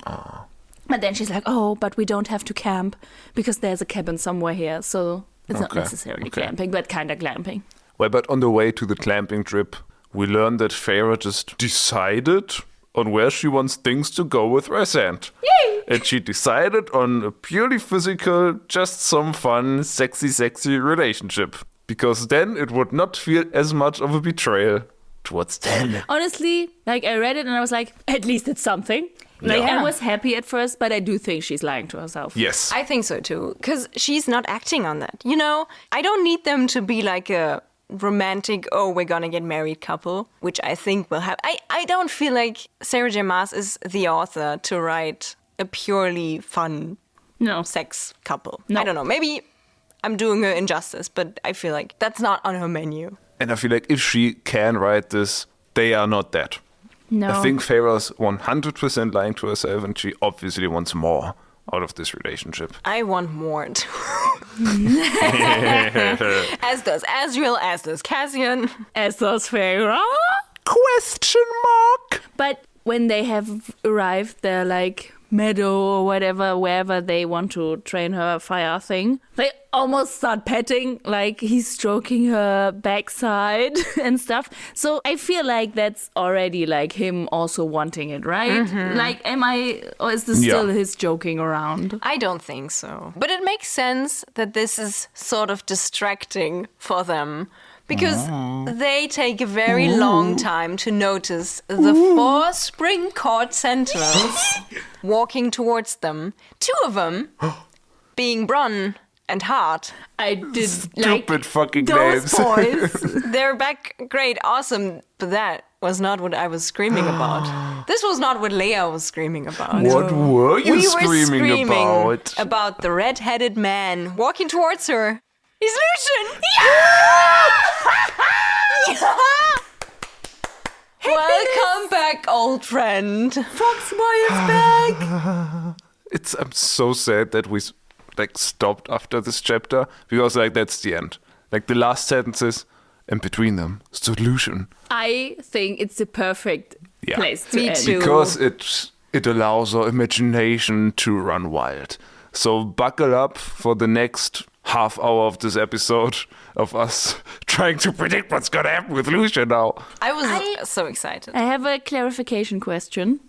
But then she's like, oh, but we don't have to camp because there's a cabin somewhere here. So it's not Okay, necessarily okay. glamping, but kind of glamping. Well, but on the way to the clamping trip, we learn that Feyre just decided on where she wants things to go with Rysand. Yay! And she decided on a purely physical, just some fun, sexy relationship. Because then it would not feel as much of a betrayal towards Tamlin. Honestly, like I read it and I was like, at least it's something. Like Yeah. I was happy at first, but I do think she's lying to herself. Yes. I think so too, because she's not acting on that. You know, I don't need them to be like a romantic, oh, we're gonna get married couple, which I think will have. I don't feel like Sarah J. Maas is the author to write a purely fun No. sex couple. No. I don't know. Maybe I'm doing her injustice, but I feel like that's not on her menu. And I feel like if she can write this, they are not that. No. I think Feyre's 100% lying to herself, and she obviously wants more out of this relationship. I want more too. As does Asriel, as does Cassian. As does Feyre. Question mark? But when they have arrived their like meadow or whatever, wherever they want to train her fire thing, they almost start petting, like he's stroking her backside and stuff. So I feel like that's already like him also wanting it, right? Like, or is this still his joking around? I don't think so. But it makes sense that this is sort of distracting for them because they take a very long time to notice the 4 spring court sentinels walking towards them. 2 of them being Bronn and Hart. I did Stupid fucking those names. boys. They're back, great, awesome, but that was not what I was screaming about. This was not what Lea was screaming about. What were you We screaming, were screaming about? the red-headed man walking towards her. He's Lucian! Welcome back, old friend. Foxboy is back. I'm so sad that we stopped after this chapter, because that's the end. The last sentences, and between them stood Lucian. I think it's the perfect place to Me end. too. Because it allows our imagination to run wild. So buckle up for the next half hour of this episode of us trying to predict what's gonna happen with Lucian now. I was so excited. I have a clarification question.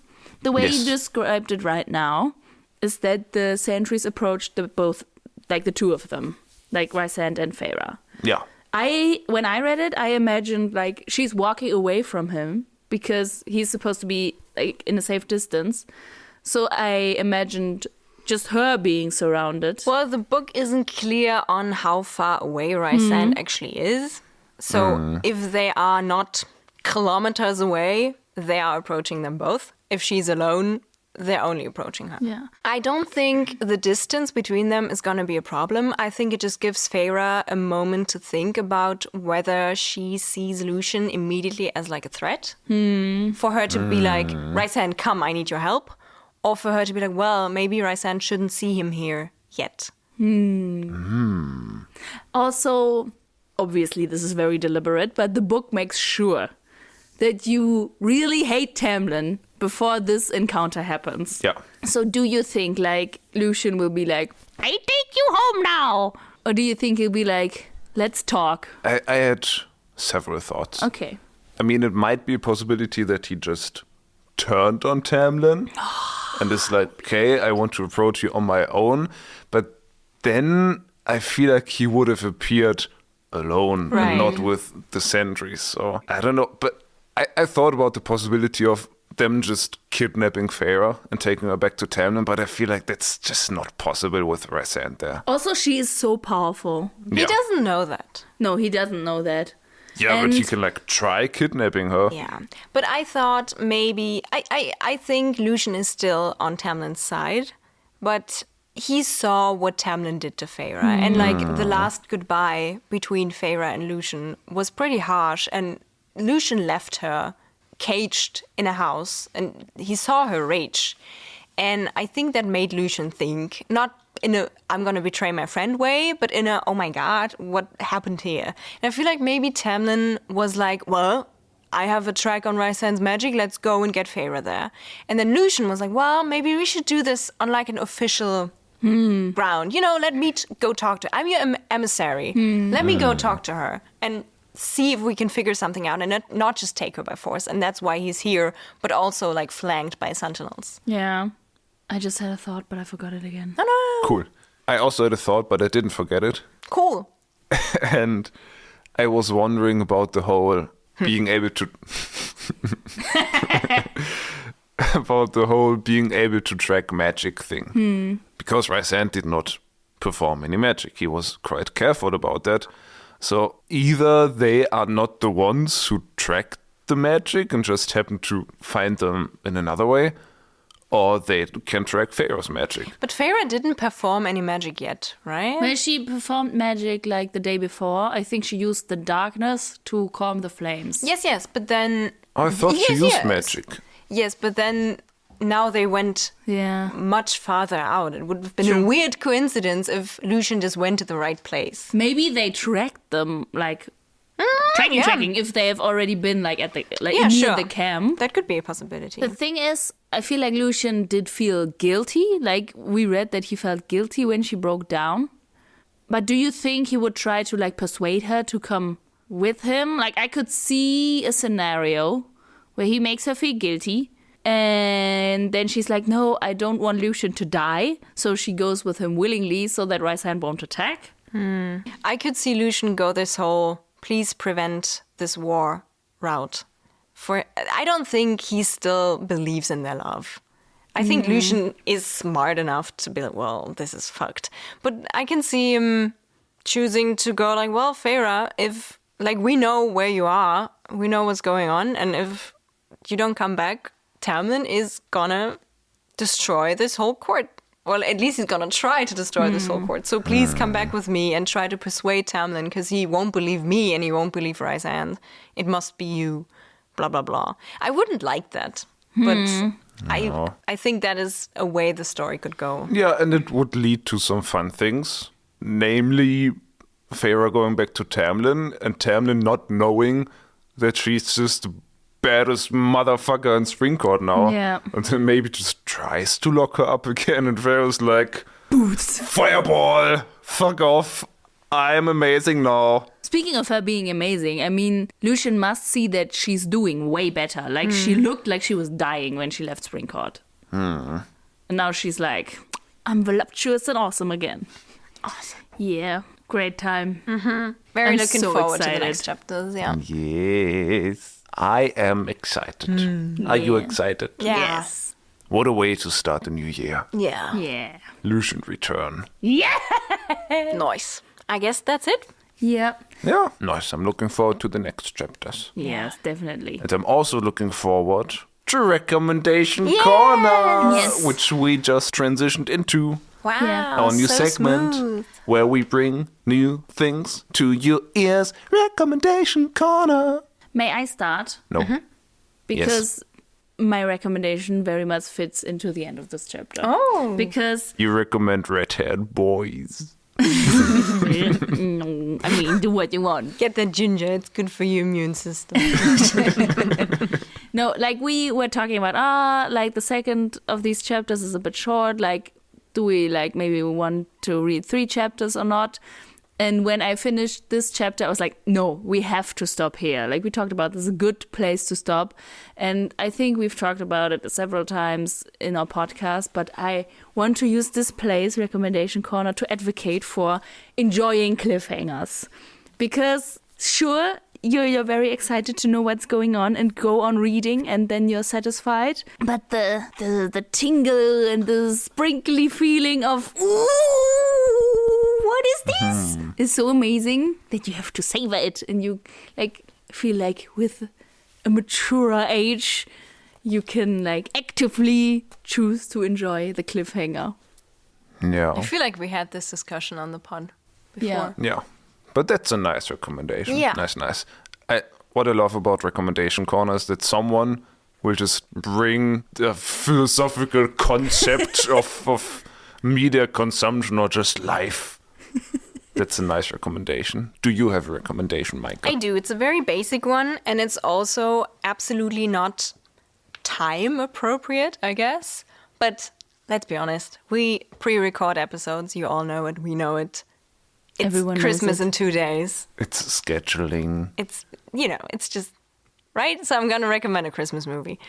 The way Yes. you described it right now is that the sentries approached the two of them, like Rysand and Feyre. Yeah. When I read it, I imagined she's walking away from him because he's supposed to be in a safe distance. So I imagined just her being surrounded. Well, the book isn't clear on how far away Rysand actually is. So if they are not kilometers away, they are approaching them both. If she's alone, they're only approaching her. Yeah. I don't think the distance between them is going to be a problem. I think it just gives Feyre a moment to think about whether she sees Lucian immediately as a threat. For her to be like, Rysand, come, I need your help. Or for her to be like, well, maybe Rysand shouldn't see him here yet. Also, obviously this is very deliberate, but the book makes sure that you really hate Tamlin before this encounter happens. Yeah. So do you think Lucian will be like, I take you home now? Or do you think he'll be like, let's talk? I had several thoughts. Okay. I mean, it might be a possibility that he just turned on Tamlin and is like, okay, I want to approach you on my own. But then I feel like he would have appeared alone Right. and not with the sentries. So I don't know. But I thought about the possibility of them just kidnapping Feyre and taking her back to Tamlin, but I feel like that's just not possible with Rysand there. Also, she is so powerful. He doesn't know that. No, he doesn't know that. Yeah, And- but you can try kidnapping her. Yeah. But I thought maybe... I think Lucian is still on Tamlin's side, but he saw what Tamlin did to Feyre. And the last goodbye between Feyre and Lucian was pretty harsh, and Lucian left her caged in a house, and he saw her rage. And I think that made Lucian think, not in a I'm gonna betray my friend way, but in a oh my god, what happened here? And I feel like maybe Tamlin was like, well, I have a track on Rysand's magic, let's go and get Feyre there. And then Lucian was like, well, maybe we should do this on an official ground. Let me go talk to her. I'm your emissary. Let me go talk to her and see if we can figure something out and not just take her by force. And that's why he's here, but also flanked by sentinels. Yeah. I just had a thought, but I forgot it again. No, no. Cool. I also had a thought, but I didn't forget it. Cool. And I was wondering about the whole being able to track magic thing. Because Rysand did not perform any magic. He was quite careful about that. So either they are not the ones who tracked the magic and just happen to find them in another way, or they can track Feyre's magic. But Feyre didn't perform any magic yet, right? Well, she performed magic the day before. I think she used the darkness to calm the flames. Yes, but then... I thought she Yes, used yes. magic. Yes, but then now they went Yeah. much farther out. It would have been a weird coincidence if Lucian just went to the right place. Maybe they tracked them, tracking, if they have already been at the near the camp. That could be a possibility. The thing is, I feel like Lucian did feel guilty. We read that he felt guilty when she broke down. But do you think he would try to persuade her to come with him? I could see a scenario where he makes her feel guilty. And then she's like, no, I don't want Lucian to die. So she goes with him willingly so that Rysand won't attack. I could see Lucian go this whole, please prevent this war route. I don't think he still believes in their love. I think Lucian is smart enough to be like, well, this is fucked. But I can see him choosing to go like, well, Feyre, if, like, we know where you are, we know what's going on, and if you don't come back, Tamlin is gonna destroy this whole court. Well, at least he's gonna try to destroy this whole court. So please come back with me and try to persuade Tamlin, because he won't believe me and he won't believe Rysand. It must be you, blah, blah, blah. I wouldn't like that, but I think that is a way the story could go. Yeah, and it would lead to some fun things. Namely, Feyre going back to Tamlin, and Tamlin not knowing that she's just the baddest motherfucker in Springcourt now. Yeah. And then maybe just tries to lock her up again, and Feyre's like, boots, fireball, fuck off, I'm amazing now. Speaking of her being amazing, I mean, Lucian must see that she's doing way better. Like, she looked like she was dying when she left Springcourt. And now she's like, I'm voluptuous and awesome again. Awesome. Yeah, great time. Very I'm looking so forward to the excited. next chapters, yeah. Yes, I am excited. Are you excited? Yes. What a way to start the new year. Yeah. Yeah. Lucian return. Yeah. Nice. I guess that's it. Yeah. Yeah, nice. I'm looking forward to the next chapters. Yes, definitely. And I'm also looking forward to Recommendation Corner, Yes. which we just transitioned into. Wow. Yeah. Our new so segment smooth. where we bring new things to your ears. Recommendation Corner. May I start? No. Because my recommendation very much fits into the end of this chapter. Oh. Because, You recommend red-haired boys. no, I mean, do what you want. Get that ginger. It's good for your immune system. No, like we were talking about, like the second of these chapters is a bit short. Like, do we like maybe we want to read 3 chapters or not? And when I finished this chapter, I was like, no, we have to stop here. Like we talked about, this is a good place to stop. And I think we've talked about it several times in our podcast, but I want to use this place, Recommendation Corner, to advocate for enjoying cliffhangers. Because sure, you're very excited to know what's going on and go on reading, and then you're satisfied. But the tingle and the sprinkly feeling of, ooh, what is this? Is so amazing that you have to savor it, and you like feel like with a maturer age you can like actively choose to enjoy the cliffhanger. Yeah. I feel like we had this discussion on the pod before. Yeah. Yeah. But that's a nice recommendation. Yeah. Nice. What I love about Recommendation Corner is that someone will just bring the philosophical concept of media consumption or just life. That's a nice recommendation. Do you have a recommendation, Meike? I do. It's a very basic one, and it's also absolutely not time appropriate, I guess. But let's be honest, we pre-record episodes. You all know it. We know it. It's Everyone knows Christmas it. in 2 days. It's scheduling. It's, it's just, right? So I'm going to recommend a Christmas movie.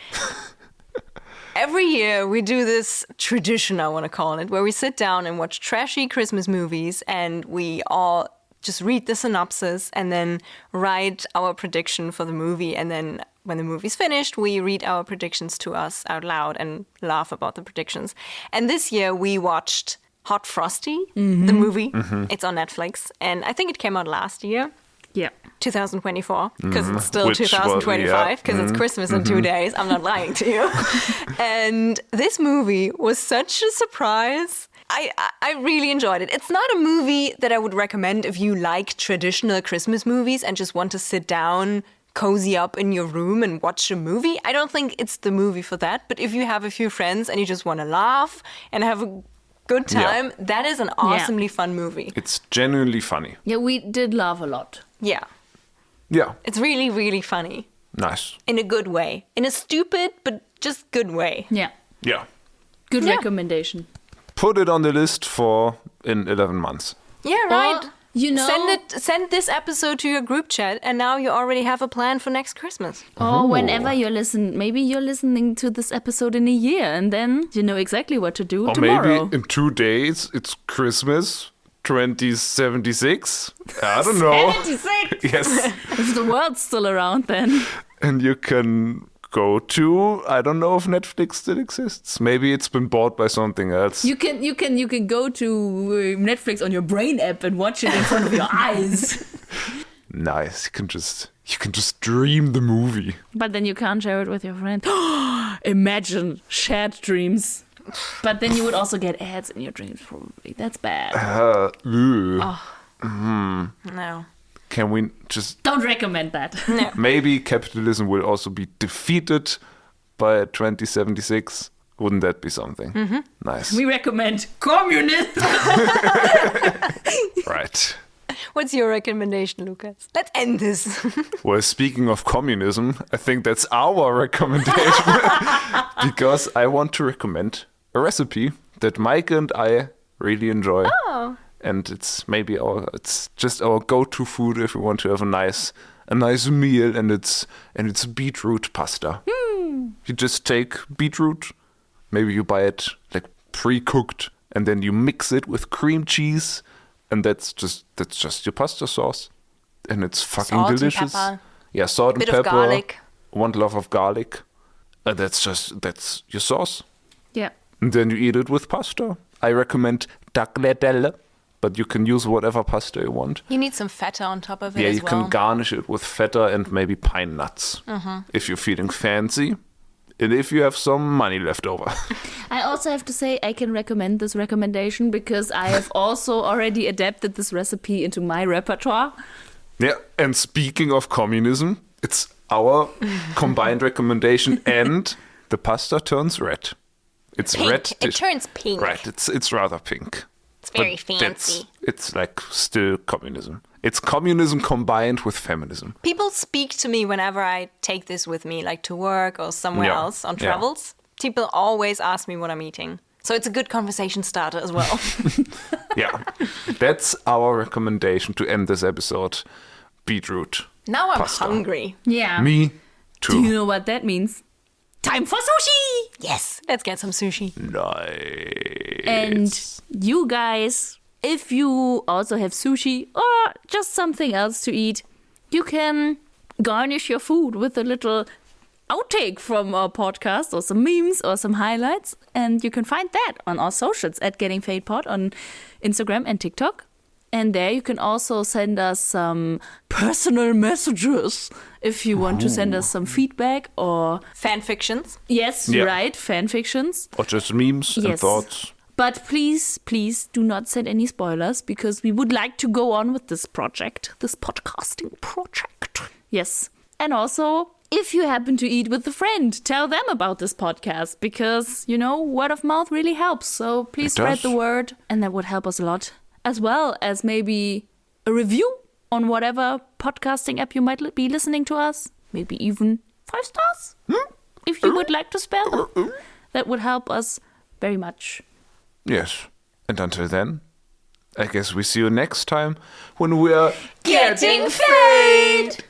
Every year we do this tradition, I want to call it, where we sit down and watch trashy Christmas movies, and we all just read the synopsis and then write our prediction for the movie. And then when the movie's finished, we read our predictions to us out loud and laugh about the predictions. And this year we watched Hot Frosty, the movie. It's on Netflix. And I think it came out last year. Yeah. 2024, because it's still Which was- 2025, because it's Christmas in 2 days. I'm not lying to you. And this movie was such a surprise. I really enjoyed it. It's not a movie that I would recommend if you like traditional Christmas movies and just want to sit down, cozy up in your room and watch a movie. I don't think it's the movie for that. But if you have a few friends and you just want to laugh and have a good time, that is an awesomely fun movie. It's genuinely funny. Yeah, we did laugh a lot. Yeah. Yeah. It's really, really funny. Nice. In a good way. In a stupid, but just good way. Yeah. Yeah. Good Yeah. recommendation. Put it on the list for in 11 months. Yeah, right. Or, you know, Send this episode to your group chat, and now you already have a plan for next Christmas. or whenever maybe you're listening to this episode in a year, and then you know exactly what to do Or tomorrow. maybe in 2 days it's Christmas 2076. I don't know. 76! Yes. If the world's still around then. And you can go to, I don't know if Netflix still exists. Maybe it's been bought by something else. You can go to Netflix on your brain app and watch it in front of your eyes. Nice. You can just dream the movie. But then you can't share it with your friend. Imagine shared dreams. But then you would also get ads in your dreams, probably. That's bad. No. Can we just... Don't recommend that. No. Maybe capitalism will also be defeated by 2076. Wouldn't that be something? Mm-hmm. Nice. We recommend communism. Right. What's your recommendation, Lukas? Let's end this. Well, speaking of communism, I think that's our recommendation. Because I want to recommend a recipe that Meike and I really enjoy. Oh. And it's just our go-to food if we want to have a nice meal, and it's beetroot pasta. You just take beetroot, maybe you buy it like pre-cooked, and then you mix it with cream cheese, and that's just your pasta sauce, and it's fucking Salt delicious. And pepper. Yeah, salt and Bit pepper. of garlic. 1 clove of garlic, and that's your sauce. Yeah. And then you eat it with pasta. I recommend tagliatelle, but you can use whatever pasta you want. You need some feta on top of it Yeah, as you well. can garnish it with feta and maybe pine nuts if you're feeling fancy, and if you have some money left over. I also have to say I can recommend this recommendation because I have also already adapted this recipe into my repertoire. Yeah, and speaking of communism, it's our combined recommendation, and the pasta turns red. It's Pink. red. It turns pink. Right, it's rather pink. It's very But fancy. It's like still communism. It's communism combined with feminism. People speak to me whenever I take this with me, like to work or somewhere Yeah. else on Yeah. travels. People always ask me what I'm eating. So it's a good conversation starter as well. Yeah, that's our recommendation to end this episode. Beetroot. Now I'm Pasta. hungry. Yeah. Me too. Do you know what that means? Time for sushi! Yes, let's get some sushi. Nice. And you guys, if you also have sushi or just something else to eat, you can garnish your food with a little outtake from our podcast or some memes or some highlights. And you can find that on our socials at Getting Fae'd Pod on Instagram and TikTok. And there you can also send us some personal messages if you want to send us some feedback or... Fan fictions. Yes, Yeah. right, fan fictions. Or just memes and Yes. thoughts. But please do not send any spoilers because we would like to go on with this project, this podcasting project. Yes. And also, if you happen to eat with a friend, tell them about this podcast because, word of mouth really helps. So please It spread does. the word and that would help us a lot. As well as maybe a review on whatever podcasting app you might be listening to us. Maybe even 5 stars if you would like to spare them. That would help us very much. Yes. And until then, I guess we see you next time when we're Getting Fae'd!